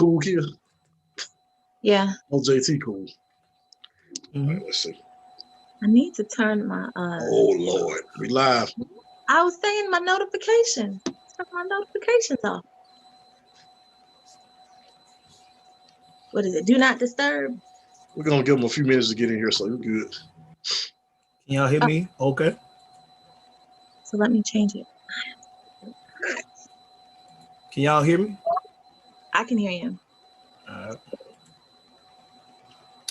cool, Kia? Yeah. Oh, JT cool. Mm-hmm. All right, let's see. I need to turn my Oh Lord, we live. I was saying my notifications. Turn my notifications off. What is it? Do not disturb. We're gonna give them a few minutes to get in here, so you're good. Can y'all hear me? Okay. So let me change it. Can y'all hear me? I can hear you.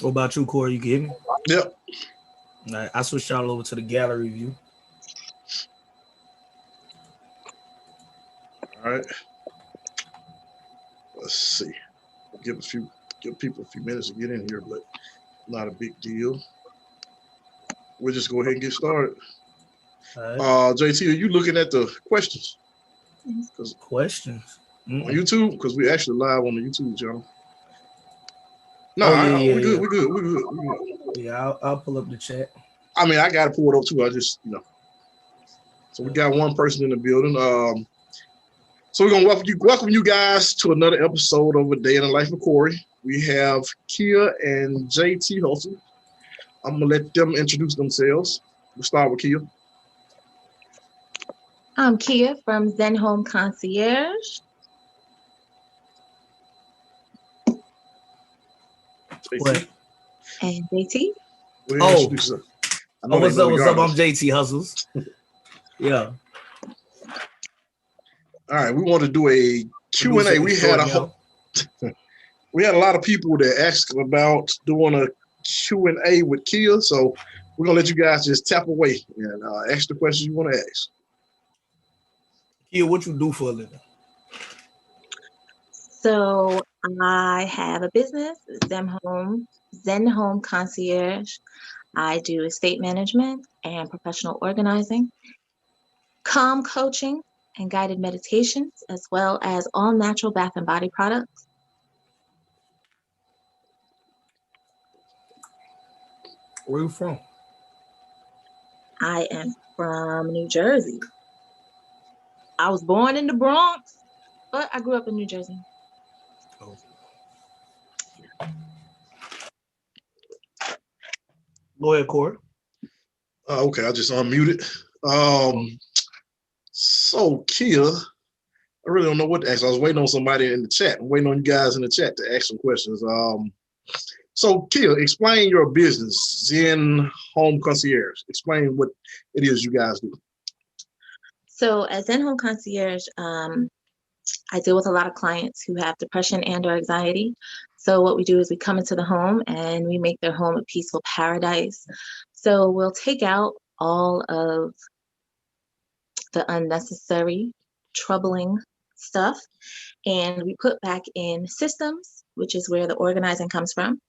What about you, Corey? You can hear me? Yep. All right, I switched y'all over to the gallery view. All right. Let's see. Give people a few minutes to get in here, but not a big deal. We'll just go ahead and get started. All right. JT, are you looking at the questions? Questions on YouTube? Because we actually live on the YouTube channel. No, yeah, we're good. yeah. We're good. Yeah, I'll pull up the chat. I mean, I got to pull it up too. I just, So we got one person in the building. So we're gonna welcome you guys to another episode of A Day in the Life of Corey. We have Kia and JT Hustle. I'm gonna let them introduce themselves. We'll start with Kia. I'm Kia from Zen Home Concierge. What? And JT. What's up? What's up? I'm JT Hustles. Yeah. All right, we want to do a Q&A. We had a lot of people that asked about doing a Q&A with Kia, so we're gonna let you guys just tap away and ask the questions you want to ask. Kia, what you do for a living? So I have a business, Zen Home Concierge. I do estate management and professional organizing, calm coaching, and guided meditations, as well as all natural bath and body products. Where are you from? I am from New Jersey. I was born in the Bronx, but I grew up in New Jersey. Oh. Go ahead, Corey. Okay, I just unmuted. So Kia, I really don't know what to ask. I was waiting on somebody in the chat. I'm waiting on you guys in the chat to ask some questions. So Kia, explain your business, Zen Home Concierge. Explain what it is you guys do. So at Zen Home Concierge, I deal with a lot of clients who have depression and/or anxiety. So what we do is we come into the home and we make their home a peaceful paradise. So we'll take out all of the unnecessary, troubling stuff, and we put back in systems, which is where the organizing comes from,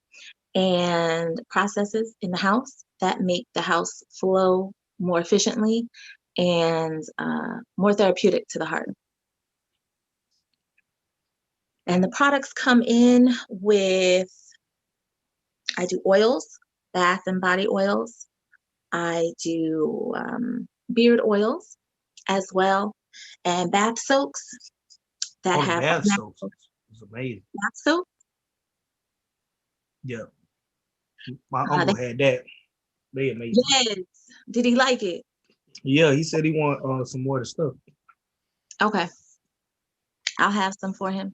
and processes in the house that make the house flow more efficiently and more therapeutic to the heart. And the products come in with, I do oils, bath and body oils. I do beard oils as well, and bath soaks that have bath soaks. It's amazing. Bath soap. Yeah, my uncle had that. They amazing. Yes. Did he like it? Yeah, he said he want some more of the stuff. Okay, I'll have some for him.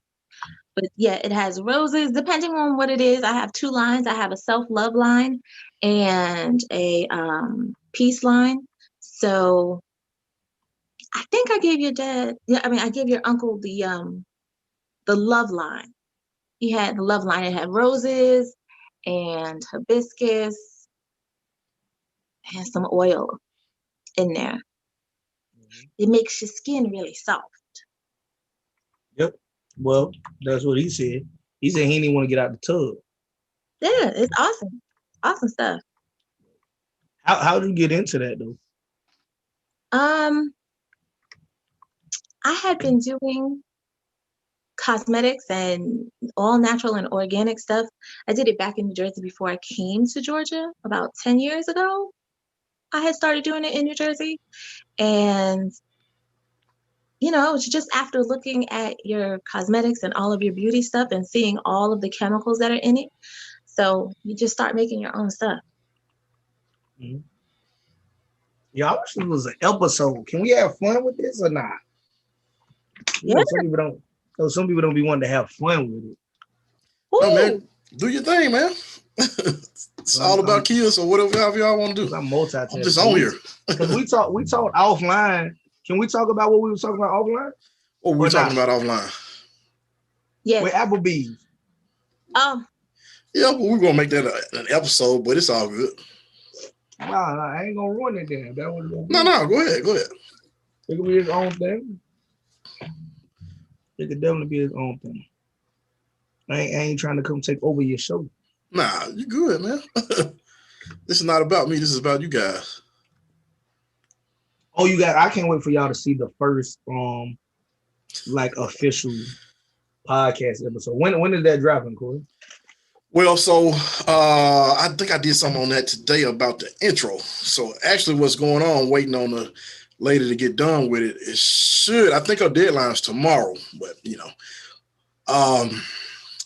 But yeah, it has roses, depending on what it is. I have two lines. I have a self-love line and a peace line. So I think I gave your dad, I gave your uncle the love line. He had the love line. It had roses and hibiscus and some oil in there. Mm-hmm. It makes your skin really soft. Yep. Well, that's what he said. He said he didn't want to get out the tub. Yeah, it's awesome. Awesome stuff. How did you get into that though? I had been doing cosmetics and all natural and organic stuff. I did it back in New Jersey before I came to Georgia about 10 years ago. I had started doing it in New Jersey, and you know, it's just after looking at your cosmetics and all of your beauty stuff and seeing all of the chemicals that are in it. So you just start making your own stuff. Mm-hmm. Yeah, I wish it was an episode. Can we have fun with this or not? You know, some people don't. So some people don't be wanting to have fun with it. No, man, do your thing, man. It's all about kids or whatever y'all want to do. I'm multitasking. I'm just on here. Because we talked offline. Can we talk about what we were talking about offline? What were we talking about offline? Yeah. With Applebee's. Yeah, but we're gonna make that an episode, but it's all good. Nah, I ain't gonna ruin it then. No, go ahead. It could be his own thing. It could definitely be his own thing. I ain't trying to come take over your show. Nah, you good, man. This is not about me. This is about you guys. Oh, I can't wait for y'all to see the first like official podcast episode. When is that dropping, Corey? Well, so I think I did something on that today about the intro. So actually what's going on, waiting on the lady to get done with it, I think her deadline is tomorrow, but you know,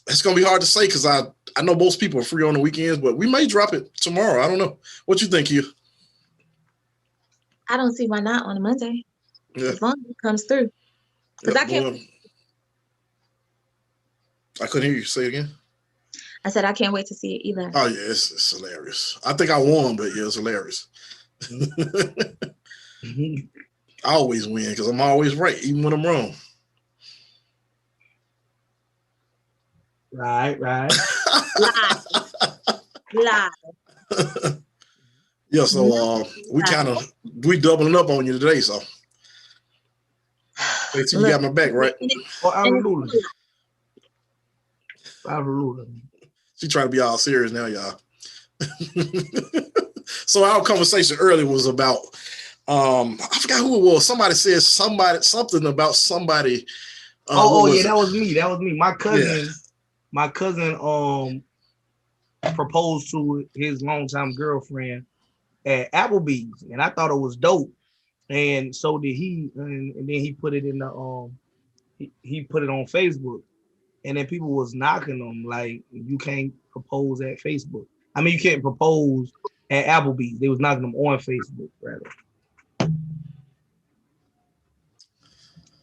it's gonna be hard to say because I know most people are free on the weekends, but we may drop it tomorrow. I don't know. What you think, Kia? I don't see why not on a Monday. Yeah. As long as it comes through. Because I can't. I couldn't hear you say it again. I said I can't wait to see it either. Oh yeah, it's hilarious. I think I won, but yeah, it's hilarious. I always win because I'm always right, even when I'm wrong. Right. Lie. Yeah, so we doubling up on you today, so. Wait till you got my back, right? She trying to be all serious now, y'all. So our conversation earlier was about I forgot who it was. Somebody said something about somebody. Yeah, that was me. My cousin proposed to his longtime girlfriend at Applebee's, and I thought it was dope. And so did he, and then he put it in the he put it on Facebook. And then people was knocking them like, you can't propose at Facebook. I mean, you can't propose at Applebee's. They was knocking them on Facebook, rather.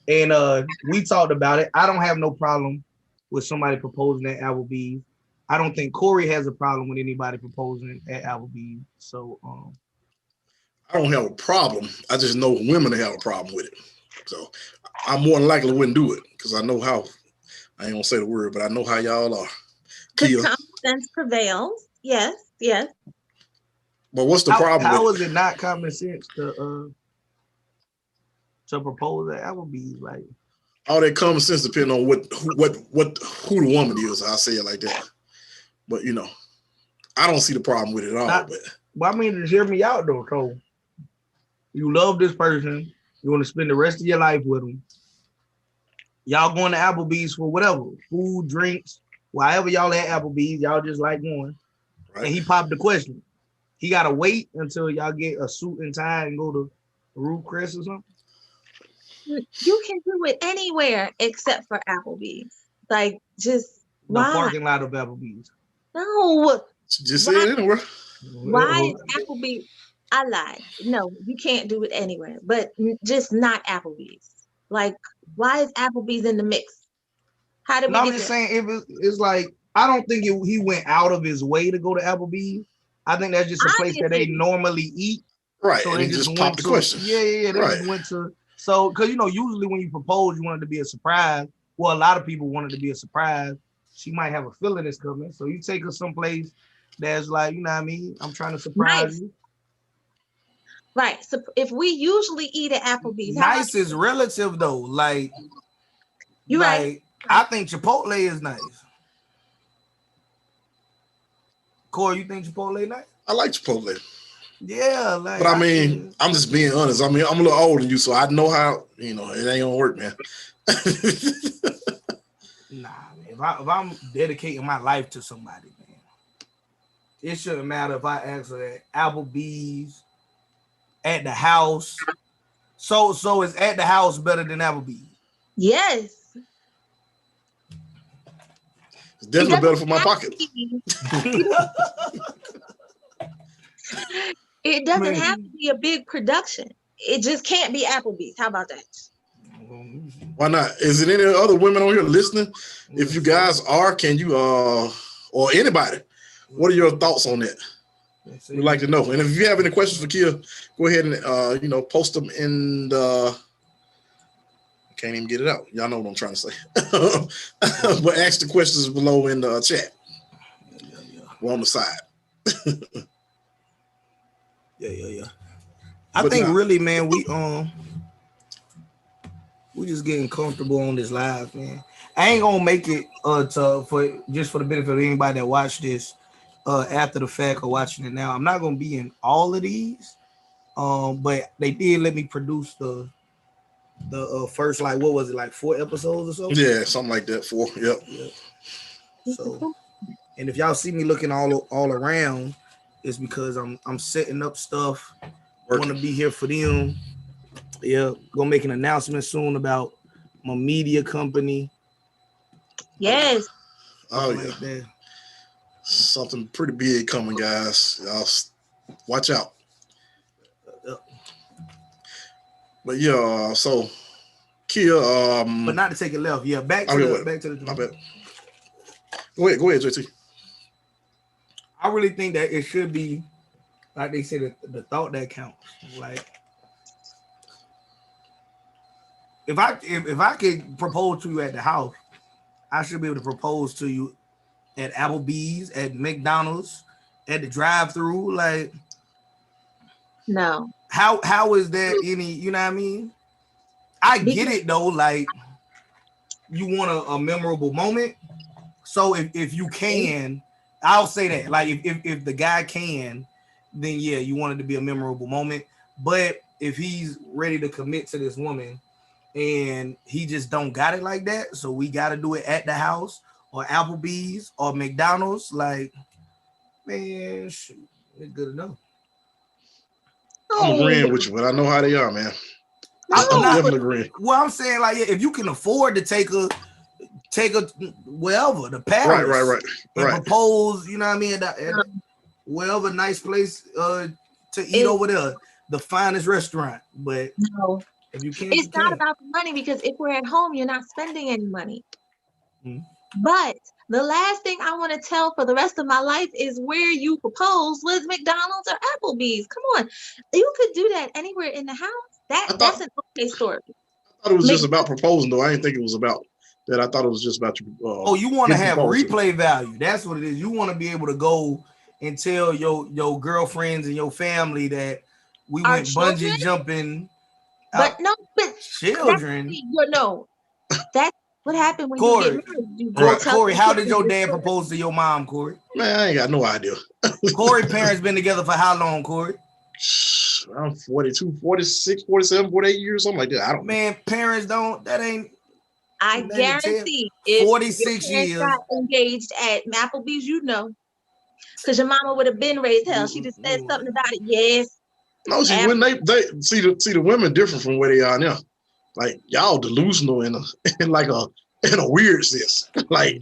And we talked about it. I don't have no problem with somebody proposing at Applebee's. I don't think Corey has a problem with anybody proposing at Applebee's. So I don't have a problem. I just know women have a problem with it. So I more than likely wouldn't do it because I know how. I ain't gonna say the word, but I know how y'all are. Because common sense prevails. Yes. But what's the problem? How is it not common sense to propose at Applebee's? Like all that common sense depends on who the woman is. I'll say it like that. But you know, I don't see the problem with it at all. But I mean, just hear me out though. So you love this person, you want to spend the rest of your life with them. Y'all going to Applebee's for whatever, food, drinks, whatever y'all at Applebee's, y'all just like going. Right. And he popped the question. He got to wait until y'all get a suit and tie and go to Ruth Chris or something? You can do it anywhere except for Applebee's. Like, just the parking lot of Applebee's. No. Just say it anywhere. Why is Applebee's? I lied. No, you can't do it anywhere, but just not Applebee's. Like, why is Applebee's in the mix? How did we get I'm just saying, it's like, I don't think he went out of his way to go to Applebee's. I think that's just a place that they normally eat. Right. So and they just popped the question. Yeah. They just went to, so, because, you know, usually when you propose, you want it to be a surprise. Well, a lot of people want it to be a surprise. She might have a feeling it's coming. So you take her someplace that's like, you know what I mean? I'm trying to surprise you. Right. So if we usually eat at Applebee's, nice is relative though. Like, you're right. I think Chipotle is nice. Corey, you think Chipotle nice? I like Chipotle. Yeah, like. But I mean, I'm just being honest. I mean, I'm a little older than you, so I know how, you know, it ain't gonna work, man. Nah, man. If I'm dedicating my life to somebody, man, it shouldn't matter if I ask her at Applebee's, at the house, So is at the house better than Applebee's? Yes. It's definitely better for my pocket. It doesn't have to be a big production. It just can't be Applebee's. How about that? Why not? Is it any other women on here listening? If you guys are, can you or anybody, what are your thoughts on that? We'd like to know. And if you have any questions for Kia, go ahead and post them in the. I can't even get it out. Y'all know what I'm trying to say. But ask the questions below in the chat. We're on the side. Yeah. I think really, man, we just getting comfortable on this live, man. I ain't gonna make it for the benefit of anybody that watched this after the fact or watching it now. I'm not gonna be in all of these, but they did let me produce the first, like, what was it, like 4 episodes or something? Yeah, something like that. 4. Yep. So, and if y'all see me looking all around, it's because I'm setting up stuff. Want to be here for them. Yeah, gonna make an announcement soon about my media company. Yes. Oh yeah. Like something pretty big coming, guys. Y'all watch out. But yeah, so Kia. But not to take it left. Yeah, back to the. My bad. Go ahead, JT. I really think that it should be, like they said, the thought that counts. Like, if I could propose to you at the house, I should be able to propose to you at Applebee's, at McDonald's, at the drive-through. Like, no. How is that any? You know what I mean? I get it though. Like, you want a memorable moment. So if you can. I'll say that, like, if the guy can, then yeah, you want it to be a memorable moment. But if he's ready to commit to this woman and he just don't got it like that, so we got to do it at the house or Applebee's or McDonald's, like, man, shoot, it's good enough. I'm agreeing with you, but I know how they are, man. I'm definitely agreeing. Well, I'm saying, like, if you can afford to take a wherever, the Paris, and propose, you know what I mean, at wherever nice place to eat over there, the finest restaurant. But no, if you can't, it's not about the money, because if we're at home, you're not spending any money. But the last thing I want to tell for the rest of my life is where you propose was McDonald's or Applebee's. Come on, you could do that anywhere in the house. That's an okay story. I thought it was just about proposing, though. I didn't think it was about that. I thought it was just about you. You want to have replay value. That's what it is. You want to be able to go and tell your girlfriends and your family that we went bungee jumping. But children. That's what happened when you get married. Corey, how did your dad propose to your mom, Corey? Man, I ain't got no idea. Corey parents been together for how long, Corey? I'm 42, 46, 47, 48 years, something like that. I don't know. Man, parents don't. That ain't. I guarantee 46 years got engaged at Applebee's, because your mama would have been raised hell. She just said something about it. Yes. No, see, when they see the women different from where they are now. Like, y'all delusional in a weird sense. Like,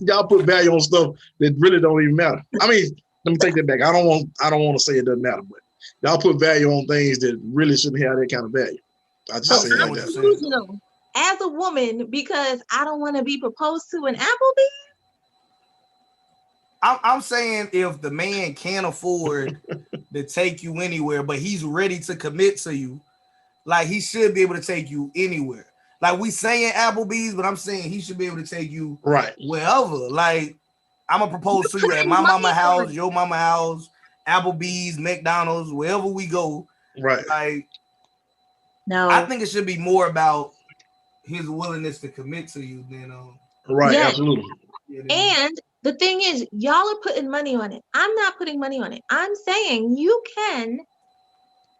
y'all put value on stuff that really don't even matter. I mean, let me take that back. I don't want to say it doesn't matter, but y'all put value on things that really shouldn't have that kind of value. I just say it like that. Delusional as a woman because I don't want to be proposed to in Applebee's. I'm saying if the man can't afford to take you anywhere, but he's ready to commit to you, like, he should be able to take you anywhere. Like, we saying Applebee's, but I'm saying he should be able to take you wherever. Like, I'm gonna propose to you at my mama house, your mama house, Applebee's, McDonald's, wherever we go. Right. Like, no, I think it should be more about his willingness to commit to you than right. Yes. Absolutely. And the thing is, y'all are putting money on it. I'm not putting money on it. I'm saying you can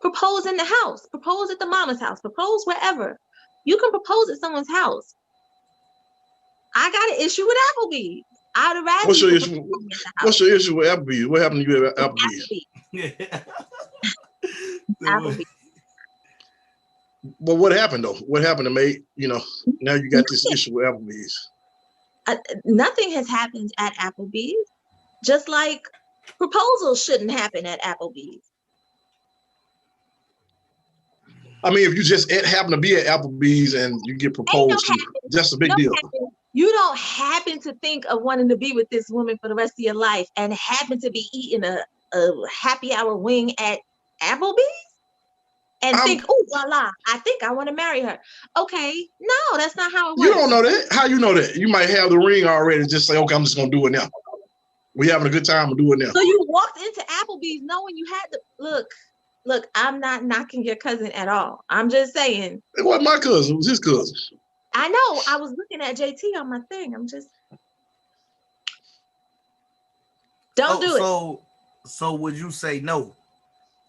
propose in the house, propose at the mama's house, propose wherever. You can propose at someone's house. I got an issue with Applebee's. I'd rather. What's your issue? What's your issue with Applebee's? What happened to you at Applebee's? Applebee's. But what happened though? What happened to make, now you got this issue with Applebee's? Nothing has happened at Applebee's, just like proposals shouldn't happen at Applebee's. I mean, if you just happen to be at Applebee's and you get proposed to, that's a big deal. You don't happen to think of wanting to be with this woman for the rest of your life and happen to be eating a happy hour wing at Applebee's and think, oh, voila, I think I want to marry her. Okay, no, that's not how it works. You don't know that. How you know that? You might have the ring already. Just say, okay, I'm just going to do it now. We're having a good time. I'm do it now. So you walked into Applebee's knowing you had to look, I'm not knocking your cousin at all. I'm just saying. It wasn't my cousin. It was his cousin. I know. I was looking at JT on my thing. I'm just. Don't do it. So would you say no?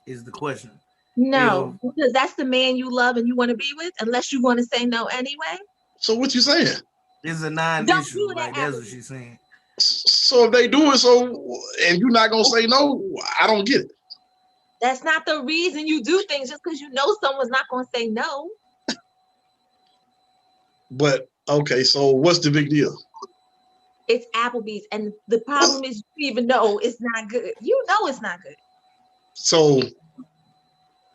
Is the question. No, because that's the man you love and you want to be with, unless you want to say no anyway. So what you saying? It's a non-issue. Like that's what she's saying. So if they do it, and you're not gonna say no, I don't get it. That's not the reason you do things, just because you know someone's not gonna say no. But okay, so what's the big deal? It's Applebee's, and the problem is you even know it's not good. You know it's not good. So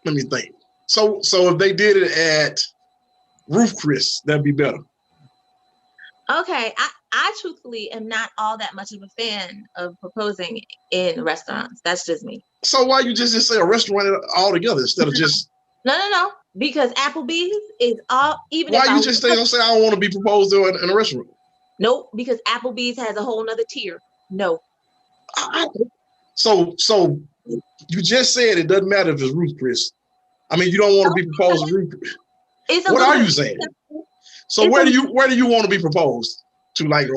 let me think. So if they did it at Roof Chris, that'd be better. Okay, I truthfully am not all that much of a fan of proposing in restaurants. That's just me. So why you just say a restaurant altogether instead of just? No. Because Applebee's is all even. Why you just don't say I don't want to be proposed to in a restaurant? Nope, because Applebee's has a whole nother tier. No. So you just said it doesn't matter if it's Ruth Chris. I mean, you don't want to be proposed to Ruth Chris. What are you saying? So where do you want to be proposed to? Like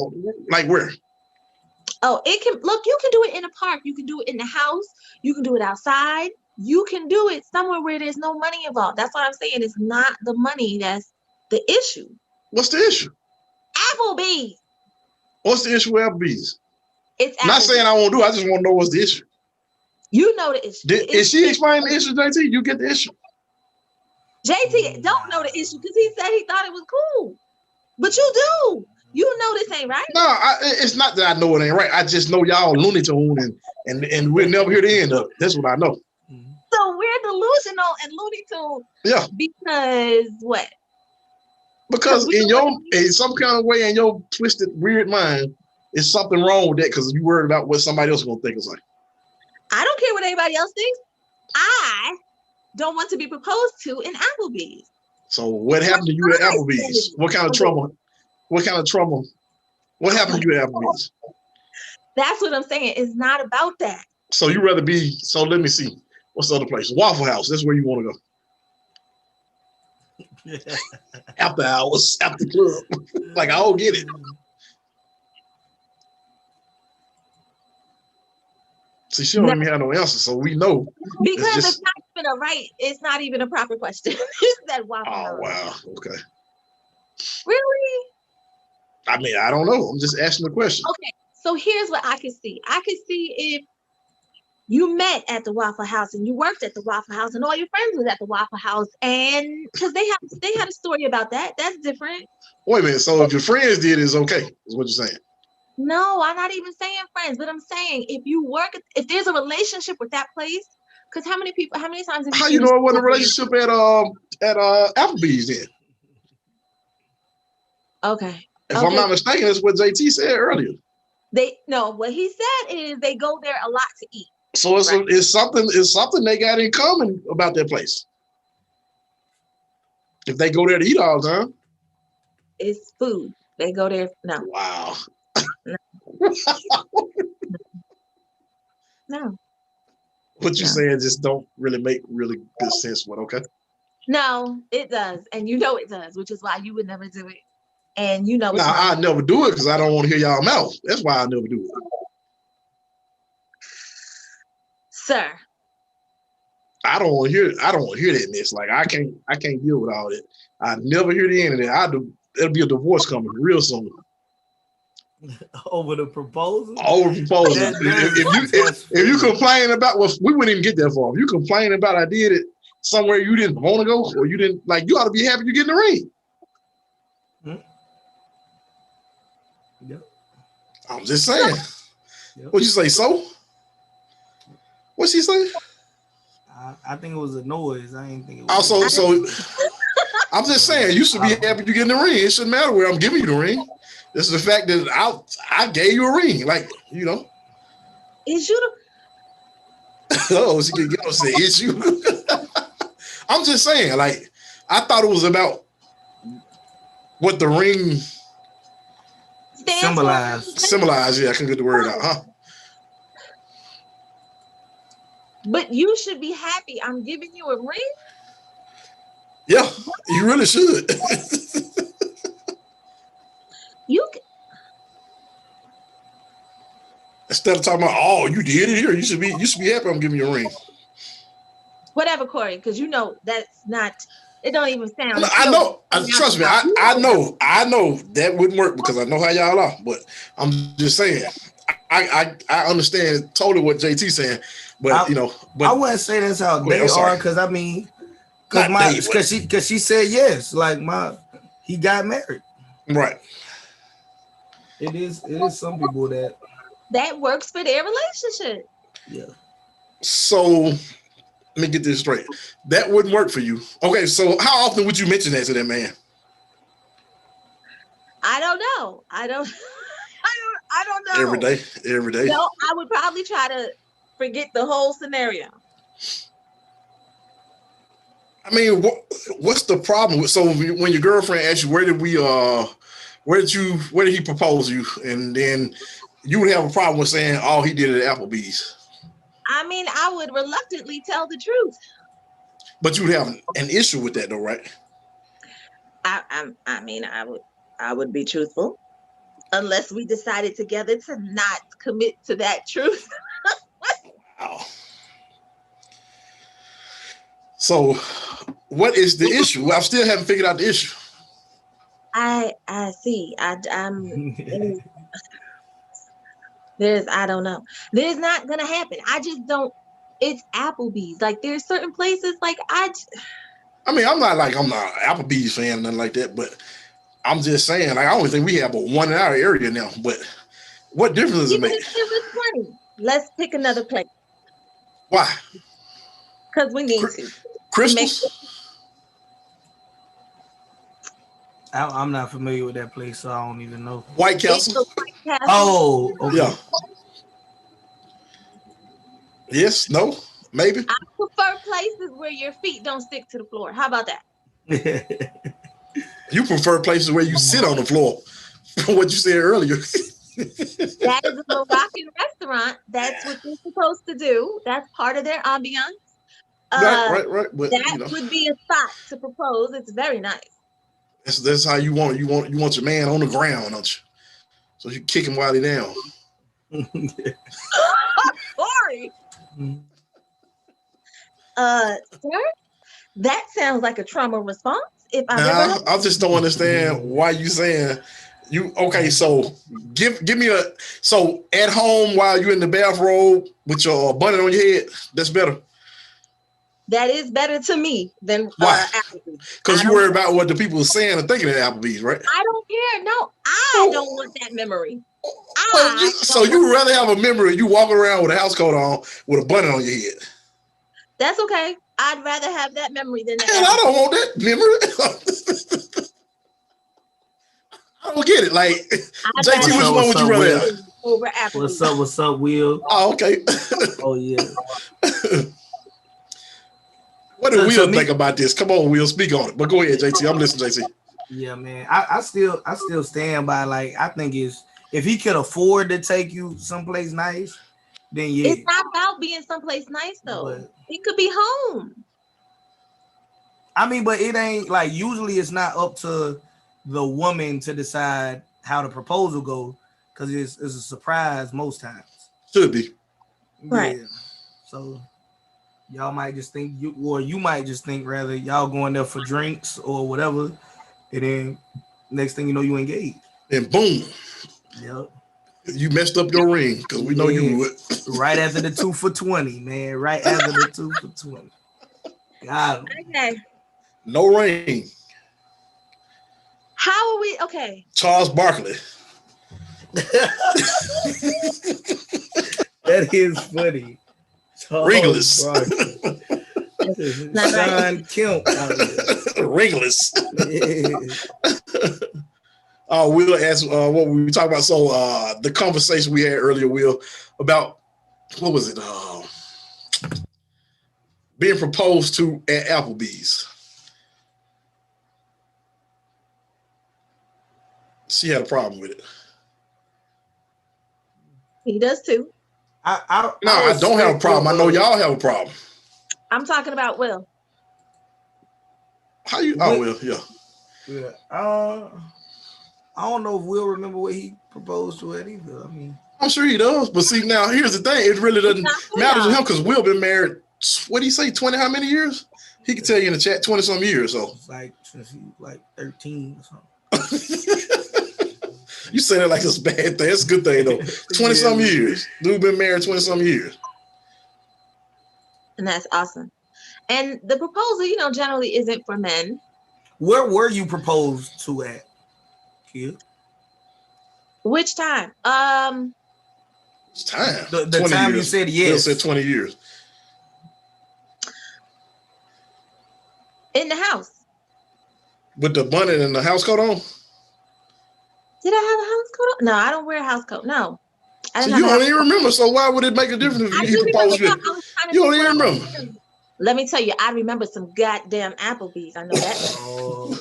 where? Oh, it can look. You can do it in a park. You can do it in the house. You can do it outside. You can do it somewhere where there's no money involved. That's what I'm saying. It's not the money that's the issue. What's the issue? Applebee's. What's the issue with Applebee's? It's Applebee's. Not saying I won't do it. I just want to know what's the issue. You know the issue. Is she explaining the issue, JT? You get the issue. JT don't know the issue because he said he thought it was cool. But you do. You know this ain't right. No, it's not that I know it ain't right. I just know y'all Looney Tune and we'll never hear the end of it. That's what I know. So we're delusional and Looney Tune. Yeah. Because what? Because in some kind of way in your twisted, weird mind, it's something wrong with that because you worried about what somebody else is gonna think is like. I don't care what anybody else thinks. I don't want to be proposed to in Applebee's. So what happened to you at Applebee's? What kind of trouble? What happened to you at Applebee's? That's what I'm saying. It's not about that. So you rather be, so let me see. What's the other place? Waffle House. That's where you want to go. After hours, after club. Like, I don't get it. See, she don't even have no answer, so we know. Because it's not even a proper question. It's that Waffle House. Oh, wow. Okay. Really? I mean, I don't know. I'm just asking the question. Okay, so here's what I could see. I could see if you met at the Waffle House and you worked at the Waffle House and all your friends was at the Waffle House, and because they had a story about that. That's different. Wait a minute. So if your friends did, it's okay, is what you're saying? No, I'm not even saying friends, but I'm saying if there's a relationship with that place, because how many times have how you know it wasn't a relationship at Applebee's then? Okay. If I'm not mistaken, that's what JT said earlier. What he said is they go there a lot to eat. So it's something they got in common about that place. If they go there to eat all the time. It's food. They go there. No. Wow. No. What you saying just don't really make really good sense. What? Okay. No, it does, and you know it does, which is why you would never do it. And you know, I never do it because I don't want to hear y'all mouth. That's why I never do it. Sir. I don't want to hear that mess. Like I can't deal with all that. I never hear the end of that. It'll be a divorce coming real soon. Over the proposal? Over proposal. If you complain about we wouldn't even get that far. If you complain about I did it somewhere you didn't want to go, or you didn't like? You ought to be happy you get in the ring. Yep. I'm just saying. Yep. What'd you say? So? What's he say? I think it was a noise. I ain't think it was. Also, so I'm just saying, you should be happy you get in the ring. It shouldn't matter where I'm giving you the ring. This is the fact that I gave you a ring, like, you know. Is you the Oh, she can get us the issue. I'm just saying, like, I thought it was about what the ring symbolize. Yeah, I couldn't get the word out, huh? But you should be happy I'm giving you a ring. Yeah, you really should. Instead of talking about, oh, you did it here, you should be happy I'm giving you a ring. Whatever, Corey, because you know that's not. It don't even sound. I know. Trust me. I know that wouldn't work because I know how y'all are. But I'm just saying, I understand totally what JT's saying. But I wouldn't say that's how they are, because I mean, because she said yes, like he got married. Right. It is some people that works for their relationship. Yeah. So let me get this straight. That wouldn't work for you. Okay, so how often would you mention that to that man? I don't know. I don't know. Every day. No, I would probably try to forget the whole scenario. I mean, what's the problem with? So when your girlfriend asked you, where did he propose you, and then you would have a problem with saying, oh, he did it at Applebee's. I mean, I would reluctantly tell the truth. But you would have an issue with that, though, right? I would be truthful, unless we decided together to not commit to that truth. Wow. So, what is the issue? I still haven't figured out the issue. I see. I'm. I don't know. There's not gonna happen. I just don't. It's Applebee's. Like, there's certain places. Like I mean, I'm not an Applebee's fan, nothing like that. But I'm just saying, like, I only think we have a 1 in our area now. But what difference does it make? Even if it was 20, let's pick another place. Why? Because we need to. Crystals? I'm not familiar with that place, so I don't even know. White Castle? Oh, okay. Yeah. Yes, no, maybe. I prefer places where your feet don't stick to the floor. How about that? You prefer places where you sit on the floor, from what you said earlier. That is a Moroccan restaurant. That's what they're supposed to do. That's part of their ambiance. Right. But, that would be a spot to propose. It's very nice. That's how you want your man on the ground, don't you? So you kick him while he's down. Sorry. Sir, that sounds like a trauma response. I just don't understand why you saying you okay. So give me so at home while you're in the bathrobe with your bonnet on your head. That's better. That is better to me than Applebee's. Because you worry about what the people are saying and thinking at Applebee's, right? I don't care. No, I don't want that memory. So you would rather have a memory you walking around with a house coat on with a bonnet on your head. That's okay. I'd rather have that memory than that. Hell, I don't want that memory. I don't get it. Like, JT, which one would you rather have? Over Applebee's. What's up, Will? Oh, okay. Oh, yeah. What do Will think about this? Come on, Will, speak on it. But go ahead, JT. I'm listening, JT. Yeah, man. I still stand by, like, I think if he could afford to take you someplace nice, then yeah. It's not about being someplace nice though. But it could be home. I mean, but it ain't like usually it's not up to the woman to decide how the proposal goes because it's a surprise most times. Should be. Right. Yeah. So y'all might just think you might just think rather y'all going there for drinks or whatever, and then next thing you know you engaged. And boom. Yep. You messed up your ring because we know you would. Right after the 2 for $20, man. Right after the 2 for $20. Got him. Okay. No ring. How are we? Okay. Charles Barkley. That is funny. Ringless. Sean Kemp. Ringless. Will ask what we were talking about. So the conversation we had earlier, Will, about what was it? Being proposed to at Applebee's. She had a problem with it. He does too. I don't have a problem. I know y'all have a problem. I'm talking about Will. How you? Oh, Will, yeah. I don't know if Will remember what he proposed to it either. I mean, I'm sure he does. But see, now here's the thing: it really doesn't matter to him because Will been married. What did he say? 20? How many years? He can tell you in the chat. 20 some years. So it's like since he was like 13 or something. You say that like it's a bad thing. It's a good thing though. 20 some years. Dude been married 20 some years. And that's awesome. And the proposal, generally isn't for men. Where were you proposed to at, Kia? Which time? It's time. The time years. You said yes. Bill said 20 years. In the house. With the bonnet and the house coat on? Did I have a house coat on? No, I don't wear a house coat. No. So you don't even remember. So why would it make a difference if you proposed with? You don't even remember. Let me tell you, I remember some goddamn Applebee's. I know that.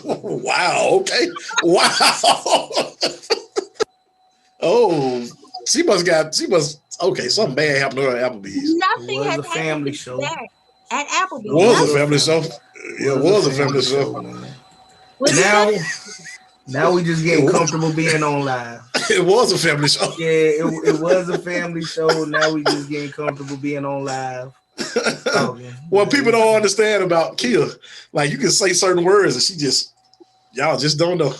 Wow. Okay. Wow. Oh, she must. Okay, something bad happened to her at Applebee's. Nothing was has a family show. At Applebee's. It was a family show. Yeah, it was a family show. Now we just getting comfortable being on live. It was a family show. Yeah, it was a family show. Now we just getting comfortable being on live. Well, people don't understand about Kia. Like, you can say certain words and y'all just don't know.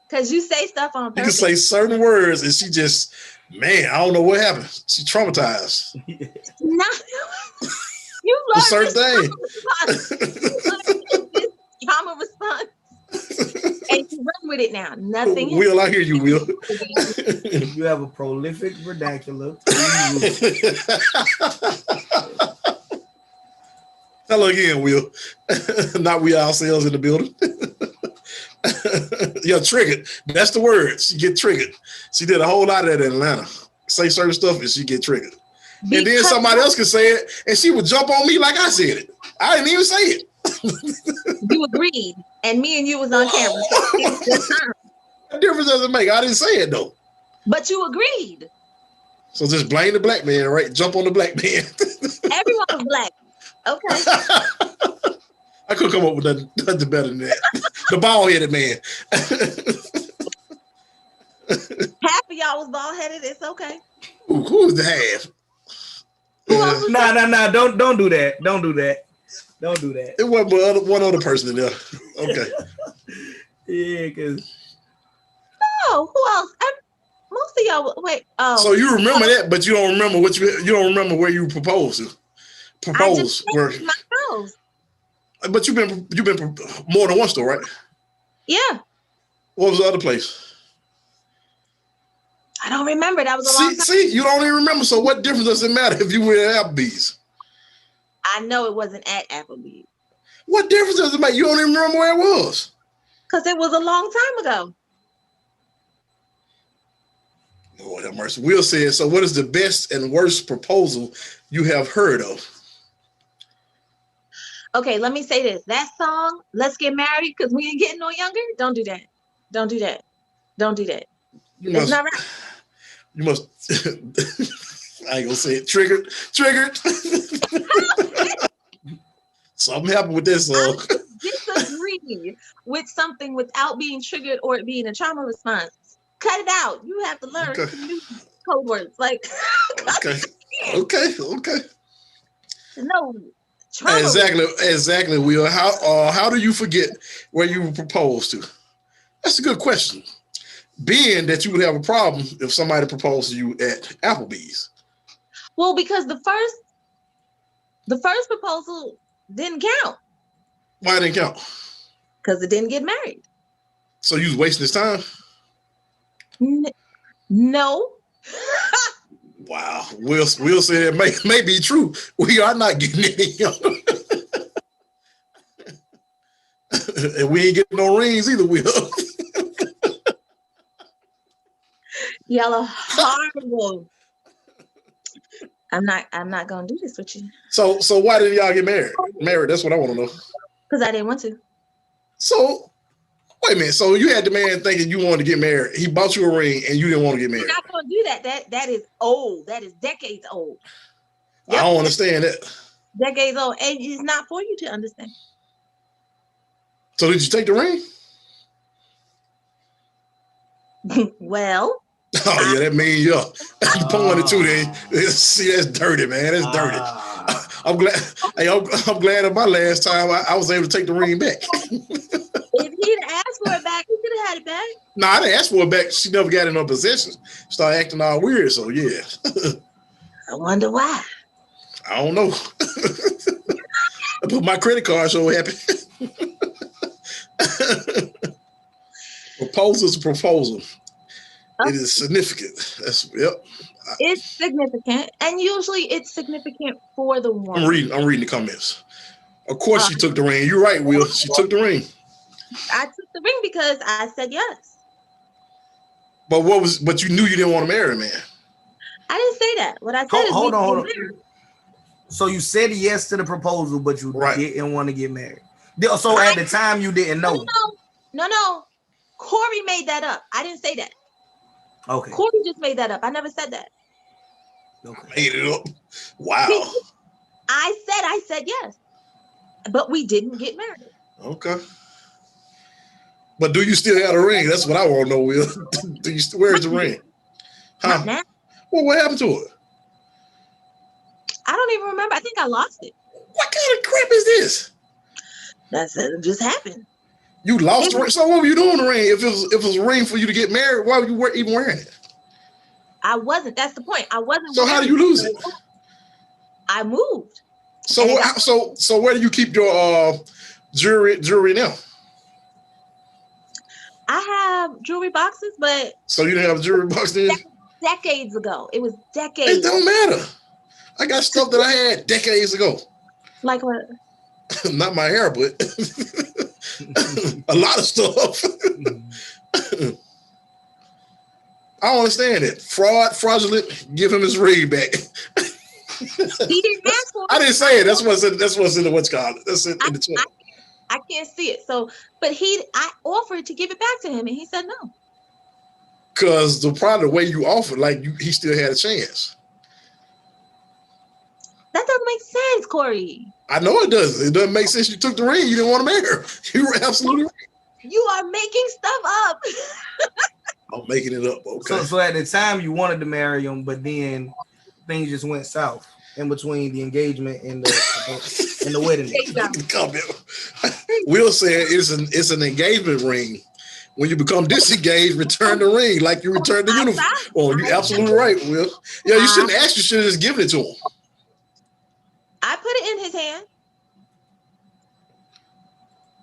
Because you say stuff on purpose. You can say certain words and she just, man, I don't know what happened. She traumatized. No. You love certain thing. Trauma response. And you run with it now. Nothing. Will, I hear you, Will. You have a prolific vernacular. Hello again, Will. Not we ourselves in the building. Yeah, triggered. That's the word. She get triggered. She did a whole lot of that in Atlanta. Say certain stuff and she get triggered. And then somebody else could say it and she would jump on me like I said it. I didn't even say it. You agreed, and me and you was on camera. What difference does it make? I didn't say it though. But you agreed. So just blame the black man, right? Jump on the black man. Everyone was black. Okay. I could come up with nothing better than that. The bald-headed man. Half of y'all was bald-headed. It's okay. Who's the half? Nah. Don't do that. Don't do that. Don't do that. It wasn't but one other person in there. Okay. Yeah, because. No, who else? Most of y'all. Wait. Oh. So you remember that, but you don't remember you don't remember where you proposed to. Propose where? My house. But you've been more than once though, right? Yeah. What was the other place? I don't remember. That was a long time. See, you don't even remember. So what difference does it matter if you were at Applebee's? I know it wasn't at Applebee's. What difference does it make? You don't even remember where it was. Because it was a long time ago. Lord have mercy. Will said, so what is the best and worst proposal you have heard of? Okay, let me say this. That song, Let's Get Married, because we ain't getting no younger. Don't do that. Don't do that. Don't do that. It's not right. You must, I ain't gonna say it. Triggered. Something happened with this song. I disagree with something without being triggered or it being a trauma response. Cut it out. You have to learn some new code words. Like, okay. No. Trauma Exactly, Will. How do you forget where you proposed to? That's a good question. Being that you would have a problem if somebody proposed to you at Applebee's. Well, because the first The first proposal didn't count. Why it didn't count? Because it didn't get married. So you was wasting his time? No. Wow. Will said it may be true. We are not getting any younger. And we ain't getting no rings either, Will. Y'all are horrible. I'm not gonna do this with you. So why did y'all get married? That's what I want to know. Because I didn't want to. So wait a minute. So you had the man thinking you wanted to get married. He bought you a ring and you didn't want to get married. You're not gonna do that. That is old. That is decades old. Yep. I don't understand that. Decades old. And it's not for you to understand. So did you take the ring? Well. Oh yeah, that means you pointed to there. See, that's dirty, man. That's dirty. I'm glad. Hey, I'm glad at my last time I was able to take the ring back. If he'd asked for it back, he could have had it back. No, I didn't ask for it back. She never got in her possession. Started acting all weird. So yeah. I wonder why. I don't know. I put my credit card so happy. Proposal is a proposal. It is significant. Yep. It's significant, and usually it's significant for the woman. I'm reading the comments. Of course, she took the ring. You're right, Will. She took the ring. I took the ring because I said yes. But you knew you didn't want to marry a man. I didn't say that. What I said is hold on. So you said yes to the proposal, but you didn't want to get married. So at the time you didn't know. No. Corey made that up. I didn't say that. Okay. Corey just made that up. I never said that. Okay. Made it up. Wow. I said yes, but we didn't get married. Okay. But do you still have a ring? That's what I want to know, Will. Where's the ring? Not now. Well, what happened to it? I don't even remember. I think I lost it. What kind of crap is this? It just happened. You lost the ring. So what were you doing the ring? If it was a ring for you to get married, why were you even wearing it? I wasn't. That's the point. I wasn't. So how do you lose it? I moved. So where do you keep your jewelry now? I have jewelry boxes, but so you didn't have a jewelry box then? Decades ago. It was decades. It don't matter. I got stuff that I had decades ago. Like what? Not my hair, but a lot of stuff. I don't understand it. Fraudulent. Give him his ring back. He didn't ask for it. I didn't say it. That's what's in the what's called. That's in the chat. I can't see it. So, but I offered to give it back to him, and he said no. Because the way you offered, he still had a chance. That doesn't make sense, Corey. I know it doesn't. It doesn't make sense. You took the ring. You didn't want to marry her. You were absolutely right. You are making stuff up. I'm making it up. Okay. So at the time you wanted to marry him, but then things just went south in between the engagement and the wedding. Will said it's an engagement ring. When you become disengaged, return the ring like you returned the uniform. Oh, you're absolutely right, Will. Yeah, you shouldn't ask. You should have just given it to him. I put it in his hand.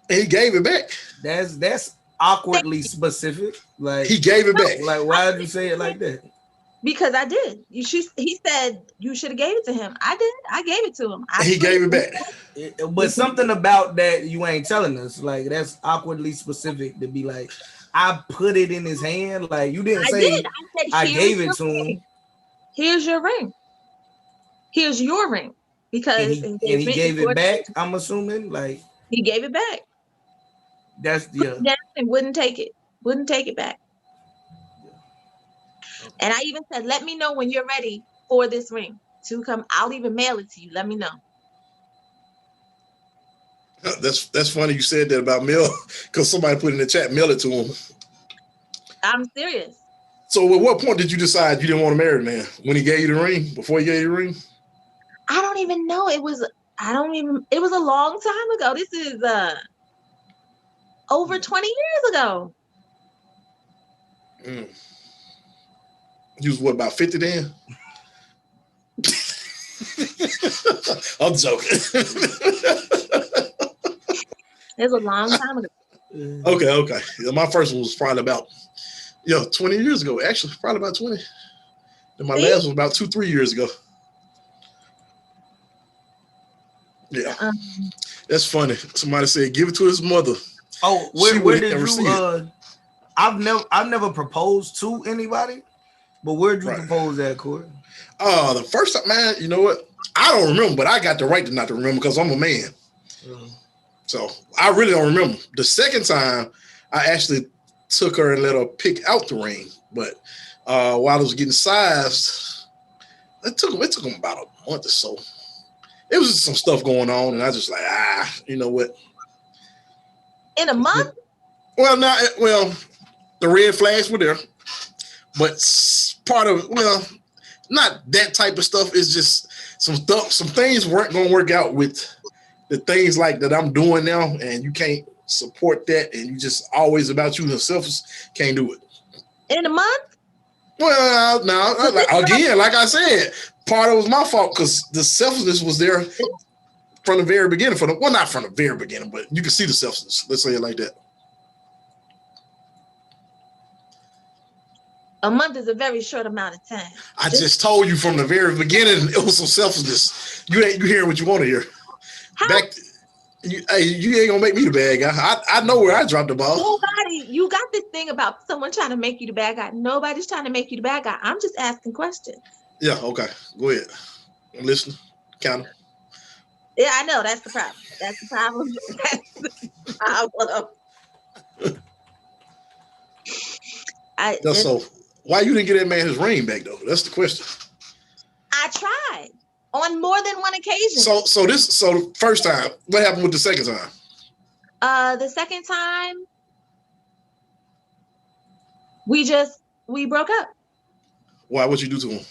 And he gave it back. That's awkwardly specific. Like he gave it back. Like why did you say it like that? Because I did. He said you should have gave it to him. I did. I gave it to him. He gave it back. But something about that you ain't telling us. Like that's awkwardly specific to be like, I put it in his hand. Like you didn't say. I said, I gave it to him. Here's your ring. Here's your ring. Because and he gave it back. I'm assuming like he gave it back. That's and wouldn't take it. Wouldn't take it back. And I even said, let me know when you're ready for this ring to come. I'll even mail it to you. Let me know. That's funny you said that about mail, because somebody put in the chat, mail it to him. I'm serious. So at what point did you decide you didn't want to marry the man? When he gave you the ring? Before he gave you the ring? I don't even know. It was a long time ago. This is over 20 years ago. You was what, about 50 then? I'm joking. It was a long time ago. Okay. Yeah, my first one was probably about 20 years ago. Actually, probably about 20. And my last one was about 2-3 years ago. Yeah, that's funny. Somebody said, "Give it to his mother." Oh, where did you? I've never proposed to anybody, but where'd you propose at, Corey? The first time, man. You know what? I don't remember, but I got the right to not to remember because I'm a man. So I really don't remember. The second time, I actually took her and let her pick out the ring. But while I was getting sized, it took them about a month or so. It was just some stuff going on, and I was just like, you know what? In a month? Well, the red flags were there, but part of not that type of stuff. It's just some things weren't going to work out with the things like that I'm doing now, and you can't support that, and you just always about you and selfish. Can't do it. In a month? Well, no. Again, like I said, part of it was my fault because the selfishness was there from the very beginning. Not from the very beginning, but you can see the selfishness. Let's say it like that. A month is a very short amount of time. I just told you from the very beginning it was some selfishness. You hearing what you want to hear. You ain't gonna make me the bad guy. I know where I dropped the ball. Nobody. You got this thing about someone trying to make you the bad guy. Nobody's trying to make you the bad guy. I'm just asking questions. Yeah. Okay. Go ahead. I'm listening. Kind of. Yeah, I know. That's the problem. That's the problem. So why you didn't get that man his ring back though? That's the question. I tried on more than one occasion. So the first time, what happened with the second time? The second time, we broke up. Why? What you do to him?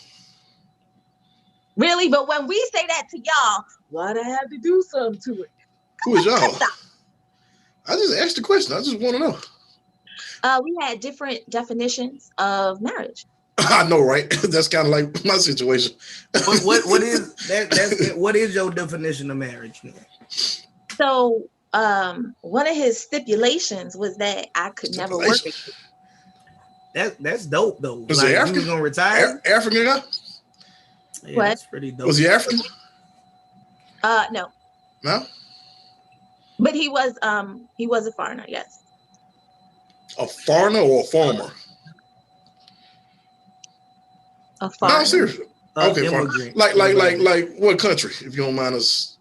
Really? But when we say that to y'all, why'd I have to do something to it? Who is y'all? I just asked the question. I just want to know. We had different definitions of marriage. I know, right? That's kind of like my situation. What is that? What is your definition of marriage? So, one of his stipulations was that I could never work again. That's dope though. Was he African? He was gonna retire? African guy? Yeah, what? That's pretty dope. Was he African? No. No? But he was a foreigner, yes. A foreigner or a farmer? A foreigner. No, seriously. Okay, immigrant. Like what country, if you don't mind us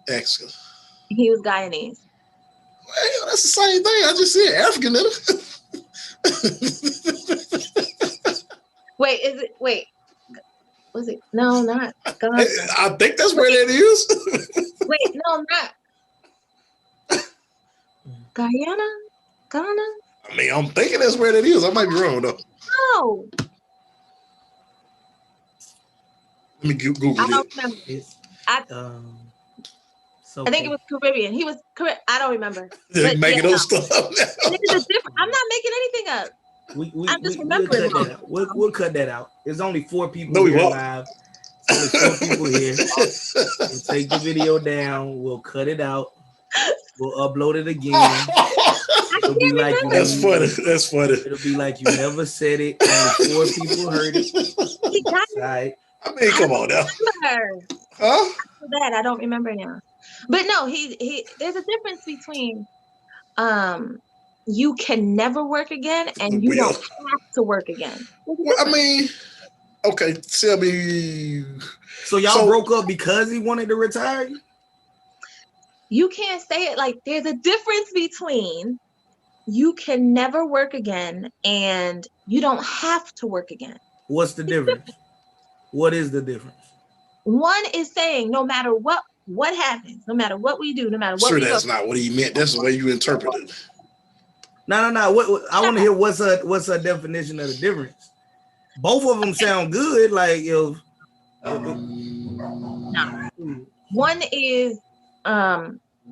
asking? He was Guyanese. Well, that's the same thing. I just said African, Wait, was it? No, not Ghana. I think that's where that is. Wait, no, not Guyana? Ghana? I mean, I'm thinking that's where that is. I might be wrong though. No. Let me Google it. I don't remember. I think it was Caribbean. He was Caribbean. I don't remember. Making those stuff up now. I'm not making anything up. I'm just remembering. We'll cut that out. There's only 4 people here live. There's only 4 people here. We'll take the video down. We'll cut it out. We'll upload it again. It'll be like That's funny. It'll be like you never said it. Only 4 people heard it. Right. I mean, come on now. Huh? That I don't remember now. But no, he there's a difference between you can never work again and you don't have to work again. Well, I mean, okay, tell me. So y'all broke up because he wanted to retire? You can't say it like there's a difference between you can never work again and you don't have to work again. What's the difference? What is the difference? One is saying no matter what happens, no matter what we do, no matter what. Sure, that's not what he meant. That's the way you interpret it. No. What I want to hear what's her definition of the difference. Both of them sound good. Like No. One is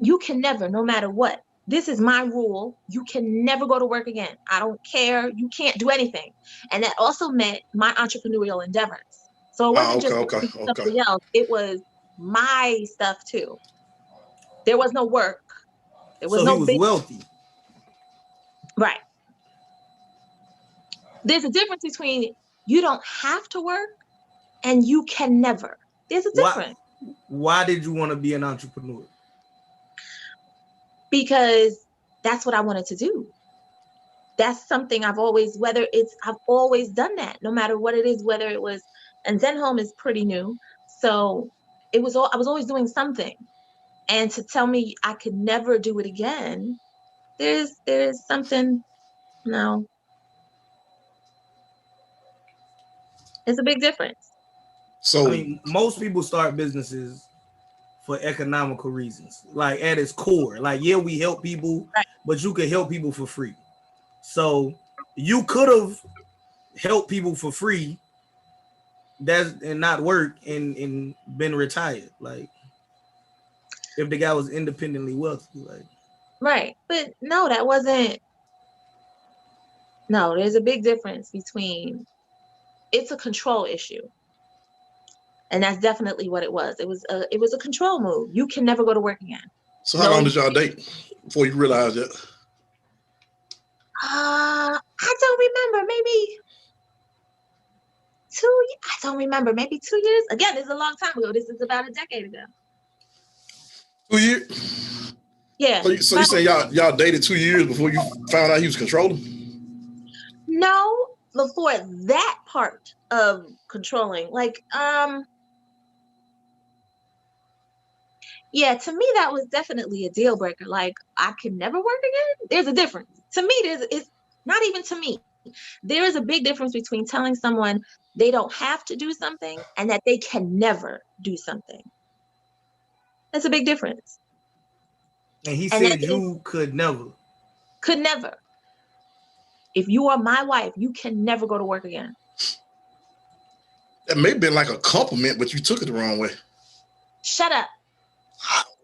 you can never, no matter what. This is my rule. You can never go to work again. I don't care. You can't do anything. And that also meant my entrepreneurial endeavors. So it wasn't okay. just something else. It was my stuff too. There was no work. There was So no he was wealthy. Right. There's a difference between you don't have to work and you can never. There's a difference. Why did you want to be an entrepreneur? Because that's what I wanted to do. That's something I've always done that, no matter what it is, whether it was, and Zen Home is pretty new. So I was always doing something. And to tell me I could never do it again, there's something, no. It's a big difference. So I mean, most people start businesses for economical reasons. Like at its core, like, yeah, we help people, right, but you can help people for free. So you could have helped people for free and not work and been retired. Like if the guy was independently wealthy, like. Right. But no, there's a big difference between, it's a control issue. And that's definitely what it was. It was a control move. You can never go to work again. So how long did y'all date before you realized that? I don't remember. Maybe 2 years. I don't remember. Maybe 2 years. Again, this is a long time ago. This is about a decade ago. 2 years? Yeah. So you saying y'all dated 2 years before you found out he was controlling? No, before that part of controlling. Like, yeah, to me, that was definitely a deal breaker. Like, I can never work again. There's a difference. To me, it's not even to me. There is a big difference between telling someone they don't have to do something and that they can never do something. That's a big difference. And he said you could never. Could never. If you are my wife, you can never go to work again. That may have been like a compliment, but you took it the wrong way. Shut up.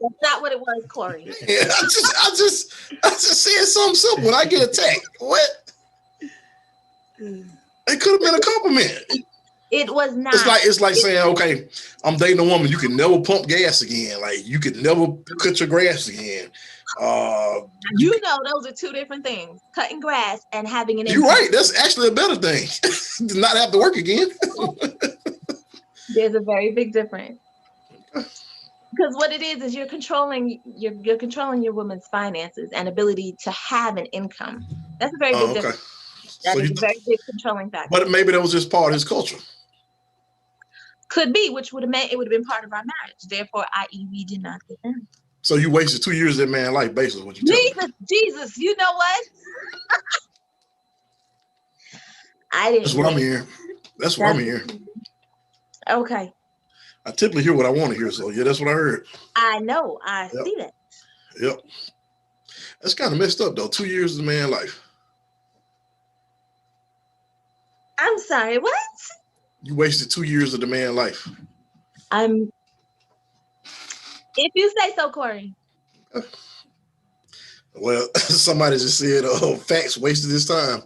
That's not what it was, Corey. Yeah, I just said something simple when I get attacked. What? It could have been a compliment. It was not. It's like saying, okay, I'm dating a woman. You can never pump gas again. Like you could never cut your grass again. Those are two different things: cutting grass and having an income. You're right. That's actually a better thing. To not have to work again. There's a very big difference. Because what it is you're controlling your woman's finances and ability to have an income. That's a very big difference. That is a very big controlling factor. But maybe that was just part of his culture. Could be, which would have been part of our marriage. Therefore, i.e., we did not get married. So you wasted 2 years of that man's life, basically. What you Jesus, you know what? I didn't. That's what I'm hearing. That's what I'm hearing. Okay. I typically hear what I want to hear, so yeah, that's what I heard. I know. I see that. Yep. That's kind of messed up, though. 2 years of the man's life. I'm sorry, what? You wasted 2 years of the man's life. If you say so, Corey. Well, somebody just said, facts wasted his time.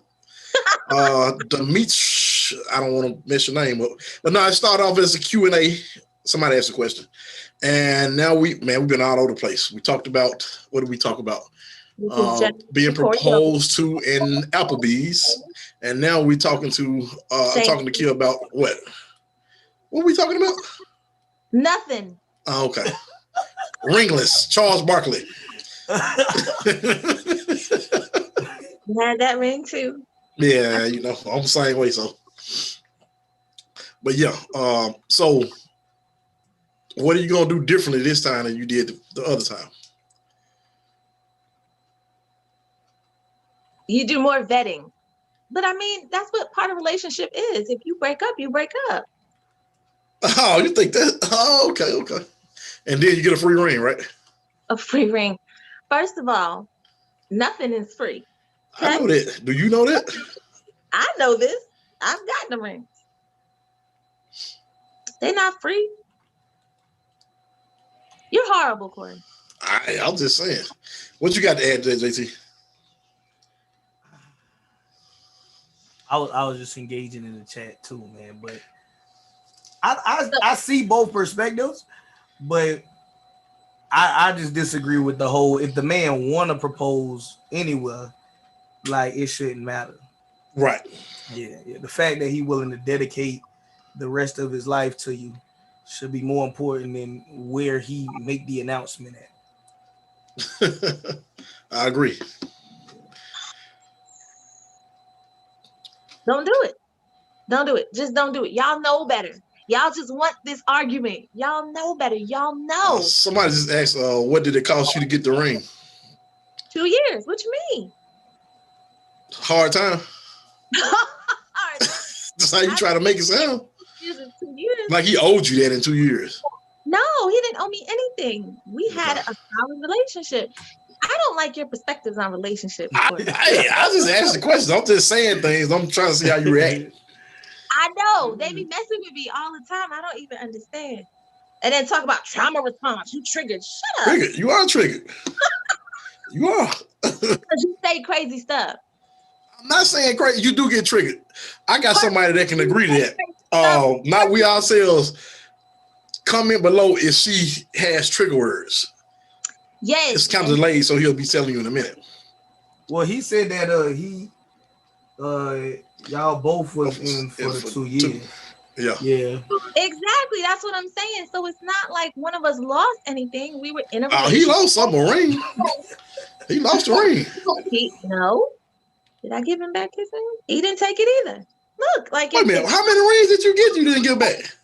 Demetri, I don't want to mess your name up. But no, it started off as a Q&A. Somebody asked a question. And now we've been all over the place. We talked about, what did we talk about? Being proposed to in Applebee's. And now we're talking to Kia about what? What are we talking about? Nothing. Oh, okay. Ringless, Charles Barkley. You had that ring too. Yeah, I'm the same way. So, but yeah, so what are you gonna do differently this time than you did the other time? You do more vetting, but I mean that's what part of relationship is. If you break up, you break up. Oh, you think that? Oh, okay. And then you get a free ring, right? A free ring. First of all, nothing is free. Okay? I know that. Do you know that? I know this. I've got the rings. They're not free. You're horrible, Corey. I'm just saying. What you got to add to that, JT? I was just engaging in the chat too, man. But I see both perspectives, but I just disagree with the whole. If the man want to propose anywhere, like it shouldn't matter. Right. Yeah. The fact that he willing to dedicate the rest of his life to you should be more important than where he make the announcement at. I agree. Don't do it. Don't do it. Just don't do it. Y'all know better. Y'all just want this argument. Y'all know better. Y'all know. Somebody just asked, what did it cost you to get the ring? 2 years. What you mean? Hard time. That's how you try to make it sound. 2 years. Like he owed you that in 2 years. No, he didn't owe me anything. We had a solid relationship. I don't like your perspectives on relationships. I just asked the questions. I'm just saying things. I'm trying to see how you react. I know. They be messing with me all the time. I don't even understand. And then talk about trauma response. You triggered. Shut up. Triggered. You are triggered. You are. Because you say crazy stuff. I'm not saying crazy. You do get triggered. I got somebody that can agree to that. Not we ourselves. Comment below if she has trigger words. Yes. It's kind of delayed, so he'll be telling you in a minute. Well, he said that y'all both was in for the 2 years. Yeah. Exactly. That's what I'm saying. So it's not like one of us lost anything. We were in a relationship. He lost something, a ring. He lost a ring. No. Did I give him back his ring? He didn't take it either. Look, like wait a minute. How many rings did you get? You didn't give back?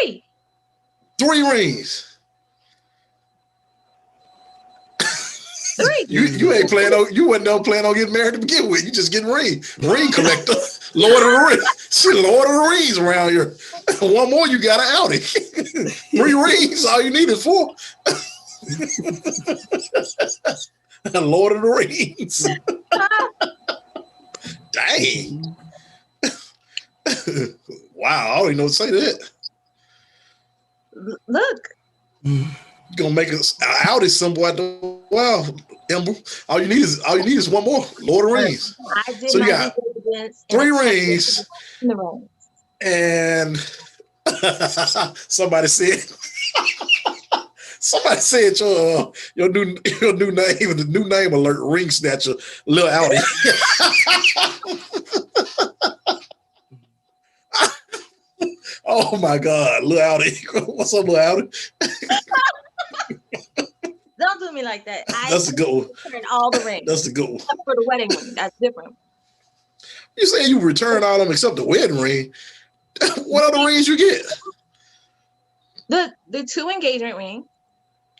3. 3 rings. 3. You ain't planning on. You wasn't planning on getting married to begin with. You just getting ring collector, Lord of the Rings. She Lord of the Rings around here. One more, you got an Audi. 3 rings. All you need is 4. Lord of the Rings. Dang. Wow, I don't even know what to say to that. Look. You're gonna make us Audi symbol at the emblem. All you need is one more. Lord of the Rings. So you got 3 rings. And somebody said your new name, the new name alert, ring snatcher, Lil Audi. Oh my God, Lil Audi. What's up, Lil Audi? Don't do me like that. That's a good one. Return all the rings. That's a good one. Except for the wedding ring. That's different. You saying you return all of them except the wedding ring? What other rings you get? The 2 engagement rings.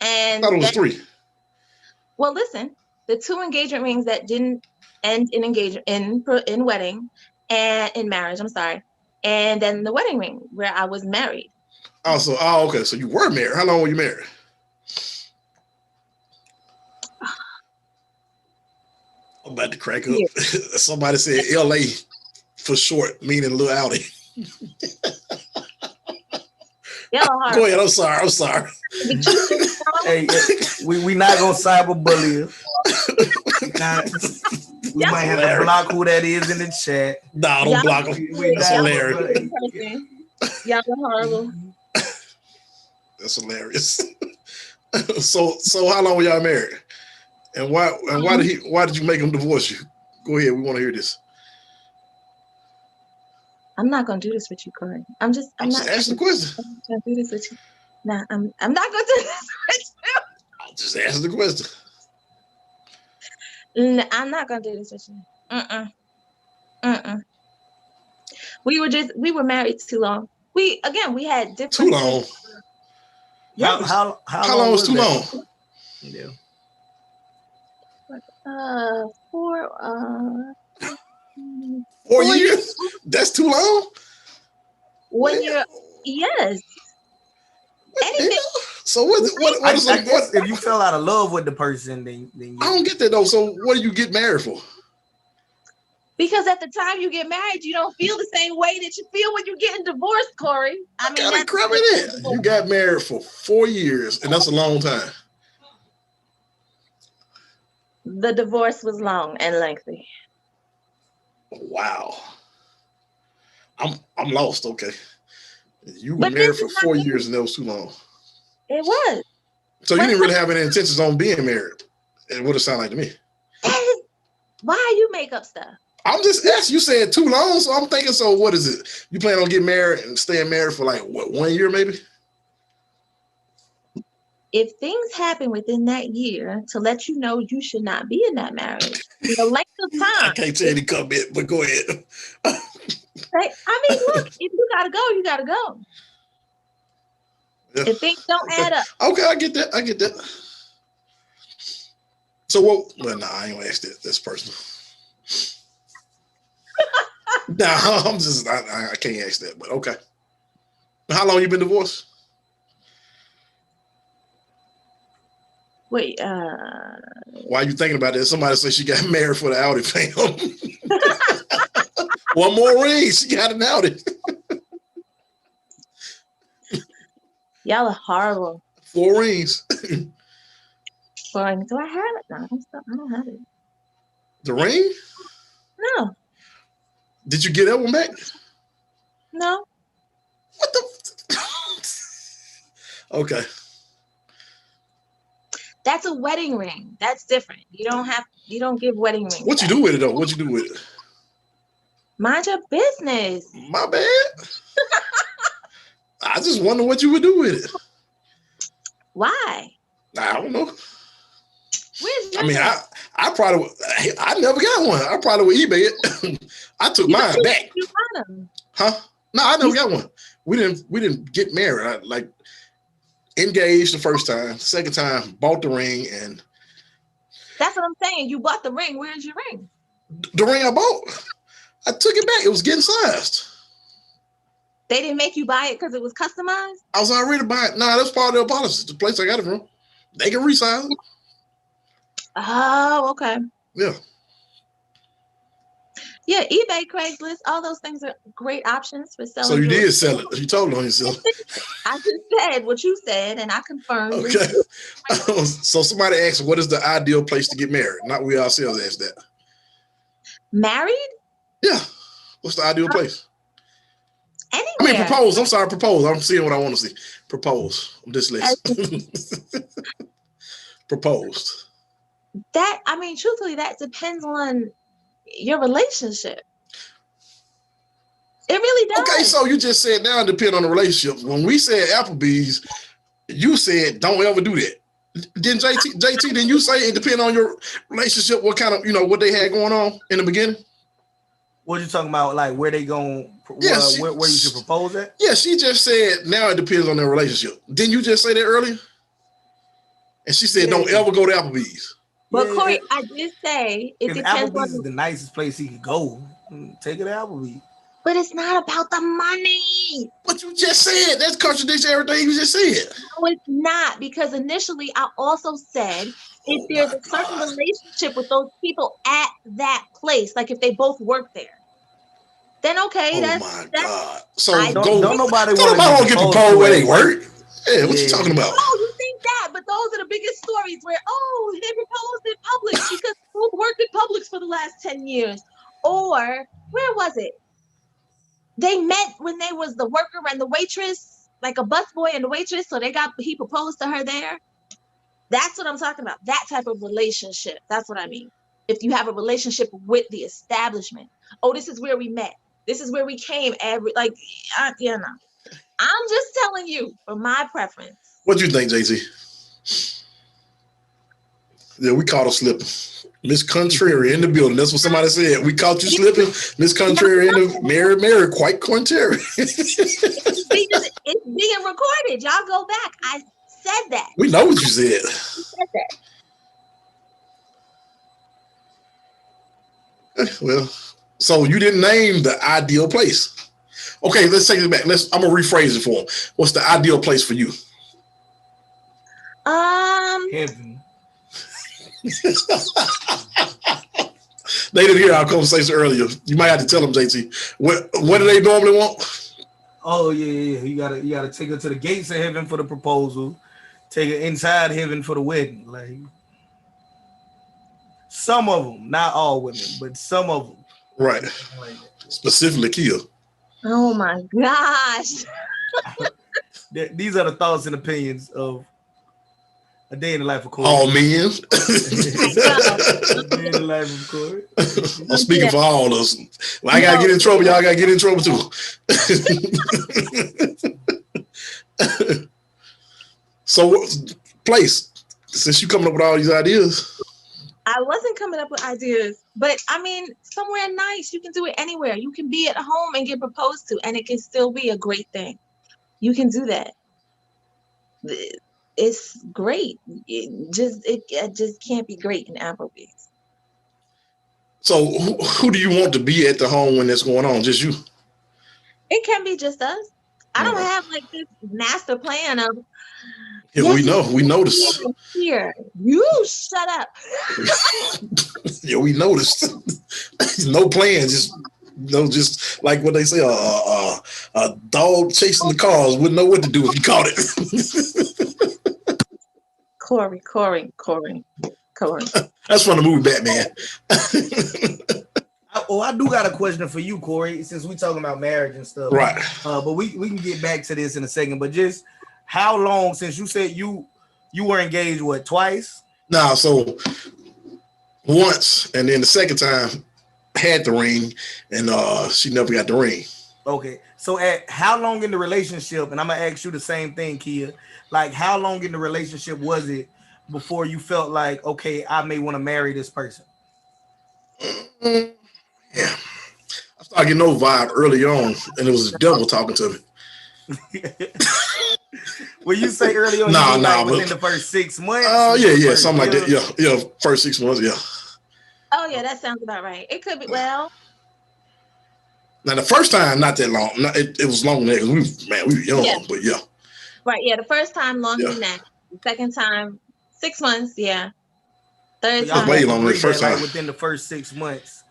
And I thought it was 3. Well, listen, the 2 engagement rings that didn't end in engagement in wedding and in marriage. I'm sorry, and then the wedding ring where I was married. Okay. So you were married. How long were you married? I'm about to crack up. Yeah. Somebody said LA for short, meaning Lil Audi. Go ahead. I'm sorry. Hey, we not gonna cyberbully you. We might have to block who that is in the chat. Nah, don't block him. That's hilarious. Y'all are horrible. That's hilarious. So how long were y'all married? And why did you make him divorce you? Go ahead. We want to hear this. I'm not gonna do this with you, Corey. I'm just asking the question. I'm not gonna do this with you. Nah, I'm not gonna do this with you. I'm just asking the question. I'm not gonna do this with you. We were married too long. We had different. Too long. Yeah. How long was too long? Yeah. 4 years? That's too long? Yes. Anything. So what I guess if you fell out of love with the person, then you... I don't get that though. So what do you get married for? Because at the time you get married, you don't feel the same way that you feel when you're getting divorced, Corey. I mean, that's crap in it. You got married for 4 years, and that's a long time. The divorce was long and lengthy. Wow. I'm lost. Okay, you were But married this for is not 4 me. years, and that was too long. It was. So you didn't really have any intentions on being married. It would have sounded like to me. Why you make up stuff? I'm just asking. You said too long, so I'm thinking. So what is it? You plan on getting married and staying married for like what, 1 year maybe? If things happen within that year to let you know you should not be in that marriage, the length of time. I can't tell you to comment, but go ahead. Right? I mean, look, if you gotta go, you gotta go. Yeah. If things don't add up. Okay, I get that. I get that. So what? Well, nah, I ain't gonna ask that. That's personal. Nah, I'm just I can't ask that. But okay. How long you been divorced? Wait, Why you thinking about that? Somebody said she got married for the Audi fam. One more ring, she got an Audi. y'all are horrible. 4 rings. Do I have it? No, I don't have it. The ring? No. Did you get that one back? No. What the? Okay. That's a wedding ring. That's different. You don't give wedding rings. What you do with it though? What you do with it? Mind your business. My bad. I just wonder what you would do with it. Why? I don't know. Where's your I mean, I probably I never got one. I probably would eBay it. I took mine back. You got them. Huh? No, I never got one. We didn't get married. I like engaged the first time. Second time, bought the ring, and that's what I'm saying. You bought the ring. Where's your ring? The ring I bought, I took it back. It was getting sized. They didn't make you buy it because it was customized? I was already buying. Nah, that's part of their policy. The place I got it from, they can resize it. Oh, okay. Yeah. Yeah, eBay, Craigslist, all those things are great options for selling. So you did sell it. You told on yourself. I just said what you said, and I confirmed. Okay. So somebody asked, what is the ideal place to get married? Not we ourselves asked that. Married? Yeah. What's the ideal place? Anywhere. I mean, propose. I'm sorry, propose. I'm seeing what I want to see. Propose. I'm dyslexic. Proposed. That, I mean, truthfully, that depends on your relationship. It really does. Okay, so you just said now it depends on the relationship. When we said Applebee's, you said don't ever do that. Didn't JT, didn't you say it depends on your relationship, what kind of, what they had going on in the beginning? What you talking about, like where they going, yeah, where you should propose at? Yeah, she just said now it depends on their relationship. Didn't you just say that earlier? And she said don't ever go to Applebee's. But Corey, I did say it depends. Applebee's is the nicest place he could go. Take it to Applebee's. But it's not about the money. What you just said, that contradicts everything you just said. No, it's not, because initially I also said if there's a certain relationship with those people at that place, like if they both work there, then okay. God. So don't nobody want to get proposed where they work. Yeah, what you talking about? Oh, you think that, but those are the biggest stories where, oh, they proposed in Publix because they both worked at Publix for the last 10 years. Or where was it? They met when they was the worker and the waitress, like a busboy and the waitress, so he proposed to her there. That's what I'm talking about. That type of relationship. That's what I mean. If you have a relationship with the establishment. Oh, this is where we met. This is where we came no. I'm just telling you for my preference. What do you think, JT? Yeah, we caught her slipping. Miss Contrary in the building. That's what somebody said. We caught you slipping. Miss Contrary in the Mary, quite contrary. It's being recorded. Y'all go back. I said that. We know what you said. You said that. Well, so you didn't name the ideal place. Okay, let's take it back. I'm gonna rephrase it for him. What's the ideal place for you? Heaven. They didn't hear our conversation earlier. You might have to tell them, JT. What do they normally want? Oh yeah. You gotta take her to the gates of heaven for the proposal. Take her inside heaven for the wedding. Like some of them, not all women, but some of them. Right. Specifically, Kia. Oh my gosh. These are the thoughts and opinions of a day in the life of Corey. All men. A day in the life of Corey. I'm speaking for all of us. When I gotta get in trouble, y'all gotta get in trouble too. So, Place, since you coming up with all these ideas. I wasn't coming up with ideas, but I mean, somewhere nice. You can do it anywhere. You can be at home and get proposed to, and it can still be a great thing. You can do that. It's great. It just can't be great in Applebee's. So, who do you want to be at the home when that's going on? Just you? It can be just us. I don't have like this master plan of. Yeah, we know. We noticed. Here, you shut up. Yeah, we noticed. No plan. Just like what they say, a dog chasing the cars wouldn't know what to do if you caught it. Corey. That's from the movie Batman. I do got a question for you, Corey, since we talking about marriage and stuff. Right. But we can get back to this in a second. But just how long since you said you were engaged? What, twice? No, so once, and then the second time had the ring, and she never got the ring. Okay, so at how long in the relationship? And I'm gonna ask you the same thing, Kia. Like, how long in the relationship was it before you felt like, okay, I may want to marry this person? Yeah, I started getting no vibe early on, and it was the devil talking to me. When you say early on, within the first 6 months? Oh, yeah, something like that. Yeah, first 6 months, yeah. Oh, yeah, that sounds about right. It could be, well. Now, the first time, not that long. It was long there because we were young, but yeah. Right, yeah, the first time longer than that. The second time, 6 months, yeah. Third time. Way longer than the first time. Like within the first 6 months,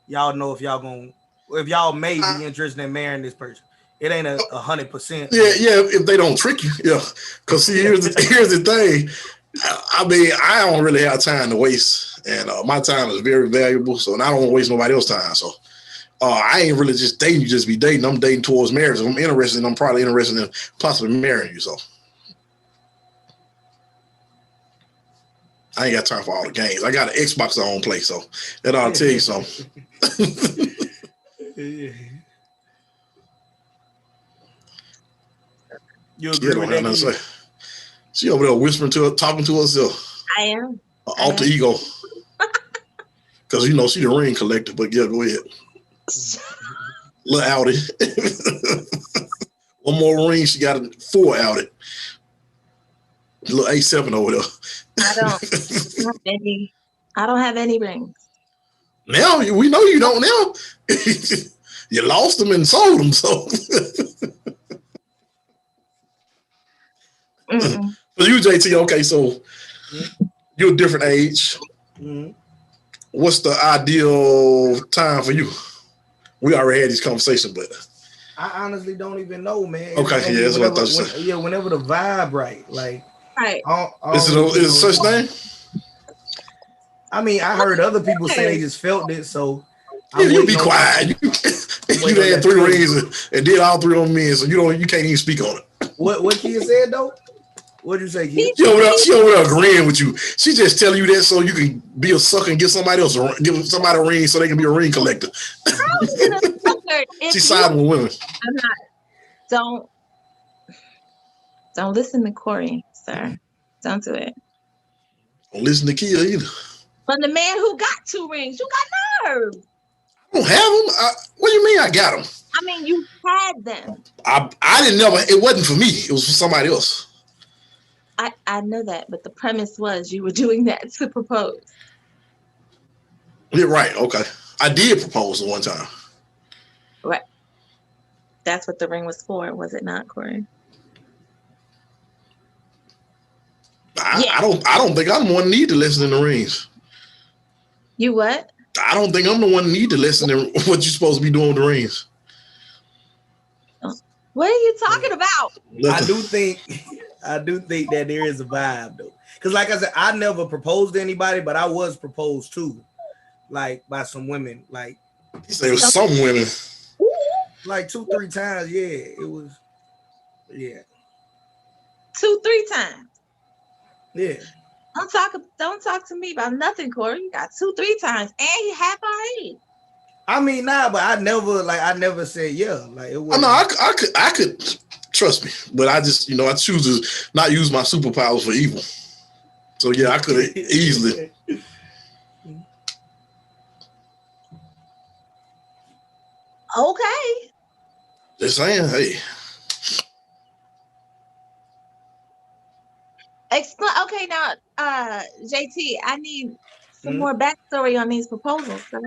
y'all know if y'all may be interested in marrying this person. It ain't 100%. Yeah, if they don't trick you, yeah. Because see, here's the thing. I mean, I don't really have time to waste, and my time is very valuable. So, and I don't want to waste nobody else's time. So, I ain't really just dating you, just be dating. I'm dating towards marriage. If I'm interested, I'm probably interested in possibly marrying you. So, I ain't got time for all the games. I got an Xbox I don't play, so that ought to tell you something. You agree with that? Say. She over there whispering to her, talking to herself. I am. Alter ego. Because she the ring collector, but yeah, go ahead. Little Audi. One more ring, she got 4 Audi. Little A7 over there. I don't have any rings. Now we know you don't now. You lost them and sold them, so. For you, JT, okay, so you're a different age. Mm-hmm. What's the ideal time for you? We already had this conversation, but I honestly don't even know, man. Okay, yeah, that's what I thought you said. Yeah, whenever the vibe right, like. Right. Is it such thing? I mean, I heard other people say they just felt it, so. Yeah, you be quiet. You had 3 rings and did all 3 on men, so you can't even speak on it. What Kia said though? What'd you say, Kia? She over there agreeing with you. She just telling you that so you can be a sucker and give somebody else a ring so they can be a ring collector. She's siding with women. I'm not. Don't listen to Corey, sir. Don't do it. Don't listen to Kia either. But the man who got 2 rings, you got nerve. I don't have them. What do you mean I got them? I mean, you had them. I didn't never. It wasn't for me. It was for somebody else. I know that, but the premise was you were doing that to propose. Yeah, right. Okay. I did propose at one time. Right. That's what the ring was for, was it not, Corey? I don't think I'm the one need to listen in the rings. You what? I don't think I'm the one need to listen in what you're supposed to be doing with the rings. What are you talking about? I do think that there is a vibe though. Because like I said, I never proposed to anybody, but I was proposed to, like by some women. Like you say it was some women. Like 2-3 times. Yeah, it was. Yeah. 2-3 times. Yeah. Don't talk to me about nothing, Corey. You got 2-3 times, and he half our age. I mean, nah, but I never said yeah. Like it was. No, I could trust me, but I just, I choose to not use my superpowers for evil. So yeah, I could have easily. Okay. Just saying, hey. Explain. Okay, now, JT, I need some more backstory on these proposals, sir.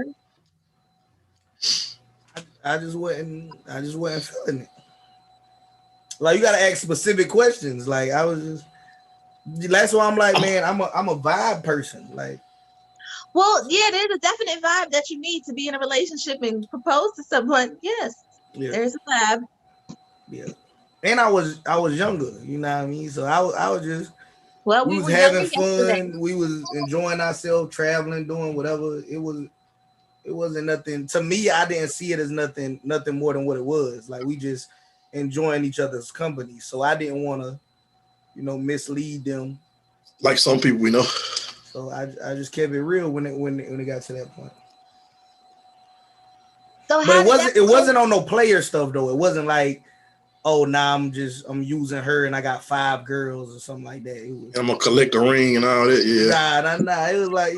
I just wasn't feeling it. Like, you gotta ask specific questions. Like, I was just. That's why I'm like, man, I'm a vibe person. Like. Well, yeah, there's a definite vibe that you need to be in a relationship and propose to someone. Yes, there's a vibe. Yeah, and I was younger. You know what I mean? So I was just. Well, we was having fun. Yesterday. We was enjoying ourselves, traveling, doing whatever. It wasn't nothing to me. I didn't see it as nothing more than what it was. Like, we just enjoying each other's company. So I didn't want to, mislead them. Like some people we know. So I just kept it real when it got to that point. So but it wasn't on no player stuff though. It wasn't like, oh, nah, I'm using her and I got 5 girls or something like that. I'm gonna collect a ring and all that. Yeah. Nah. It was like,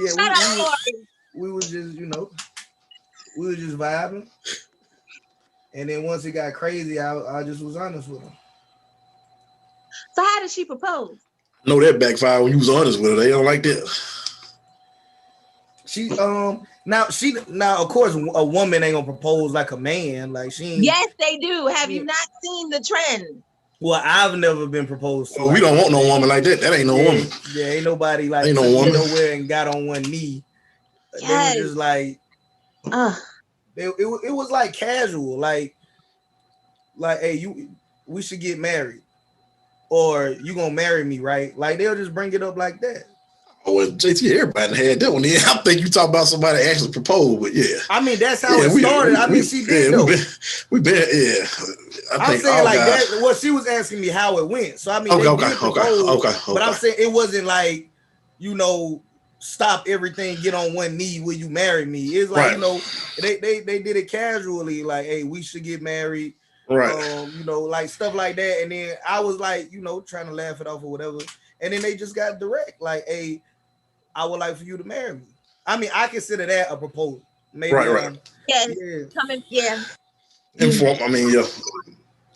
we was just, we was just vibing. And then once it got crazy, I just was honest with him. So how did she propose? No, that backfired when you was honest with her. They don't like that. She now of course a woman ain't gonna propose like a man. Like she. Yes, they do. Have you not seen the trend? Well, I've never been proposed to. Well, we don't want no woman like that. That ain't no woman. Yeah, ain't nobody like ain't no woman nowhere and got on one knee. Yes. They were just like, it was like casual, like, hey, we should get married, or you gonna marry me, right? Like they'll just bring it up like that. Oh, well, JT, everybody had that one. Yeah, I think you talk about somebody actually proposed, but yeah. I mean, that's how it started. She did though. We been, yeah. I'm saying like guys. That. Well, she was asking me how it went, so I mean, okay. But I'm saying it wasn't like, stop everything, get on one knee, will you marry me? It's like, they did it casually, like, hey, we should get married, right? Like stuff like that. And then I was like, trying to laugh it off or whatever. And then they just got direct, like, hey, I would like for you to marry me. I mean, I consider that a proposal. Maybe, right. Coming, yeah. Inform. I mean, yeah.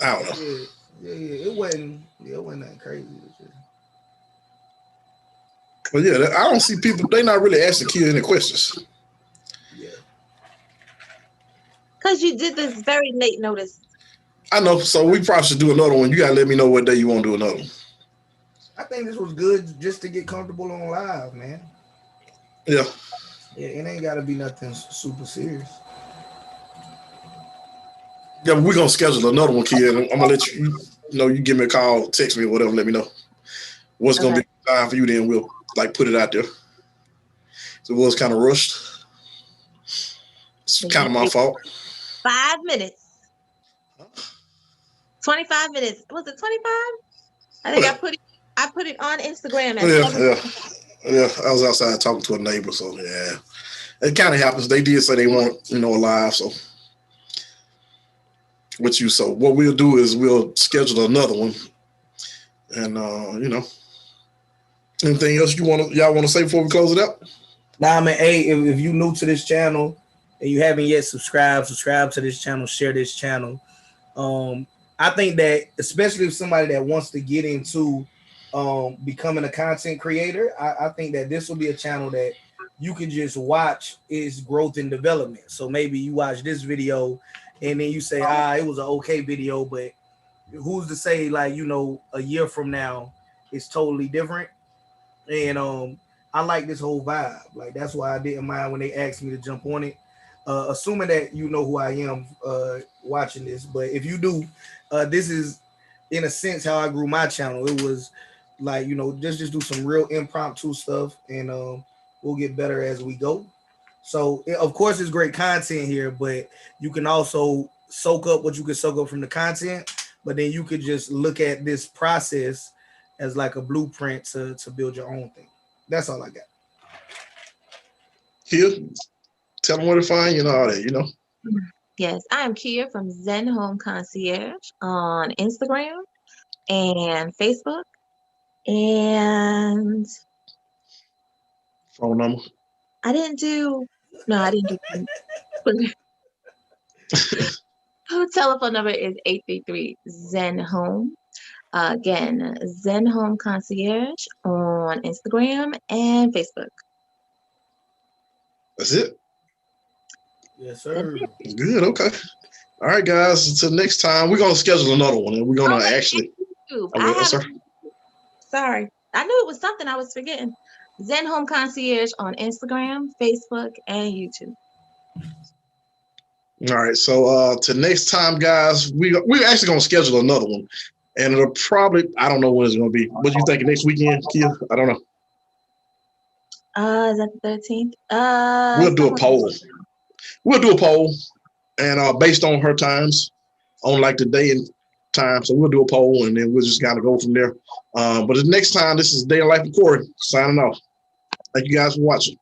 I don't know. Yeah. It wasn't that crazy. But yeah, I don't see people. They not really asking kid any questions. Yeah. Because you did this very late notice. I know. So we probably should do another one. You gotta let me know what day you want to do another one. I think this was good just to get comfortable on live, man. Yeah. Yeah, it ain't got to be nothing super serious. Yeah, we're going to schedule another one, kid. I'm going to let you give me a call, text me or whatever, let me know what's going to be time for you, then we'll, put it out there. So it was kind of rushed. It's kind of my fault. 5 minutes. 25 minutes. Was it 25? I think I put it on Instagram. Yeah. I was outside talking to a neighbor, so yeah, it kind of happens. They did say they want, a live, so with you. So what we'll do is we'll schedule another one, and anything else y'all want to say before we close it out? Nah, man. Hey, if you new to this channel and you haven't yet subscribe to this channel, share this channel. I think that especially if somebody that wants to get into becoming a content creator, I think that this will be a channel that you can just watch its growth and development. So maybe you watch this video and then you say, it was an okay video, but who's to say, a year from now it's totally different. And I like this whole vibe. Like, that's why I didn't mind when they asked me to jump on it. Assuming that you know who I am watching this, but if you do, this is in a sense how I grew my channel. It was like, just do some real impromptu stuff, and we'll get better as we go. So of course it's great content here, but you can also soak up what you could soak up from the content, but then you could just look at this process as like a blueprint to build your own thing. That's all I got. Here, tell them where to find you and all that, you know. Yes, I am Kia from Zen Home Concierge on Instagram and Facebook. And Phone number. I didn't do telephone number is 833 Zen Home. Again, Zen Home Concierge on Instagram and Facebook. That's it. Yes, sir. Good. Okay. All right, guys. Until next time, we're gonna schedule another one, and we're gonna actually. Sorry, I knew it was something I was forgetting. Zen Home Concierge on Instagram, Facebook, and YouTube. All right. So to next time, guys, we're actually gonna schedule another one, and it'll probably, I don't know when it's gonna be. What do you think next weekend, Kia? I don't know. Is that the 13th? We'll do a poll. We'll do a poll, and based on her times, on like the day and time. So we'll do a poll, and then we'll just kind of go from there. But the next time, this is Day in Life with Corey signing off. Thank you guys for watching.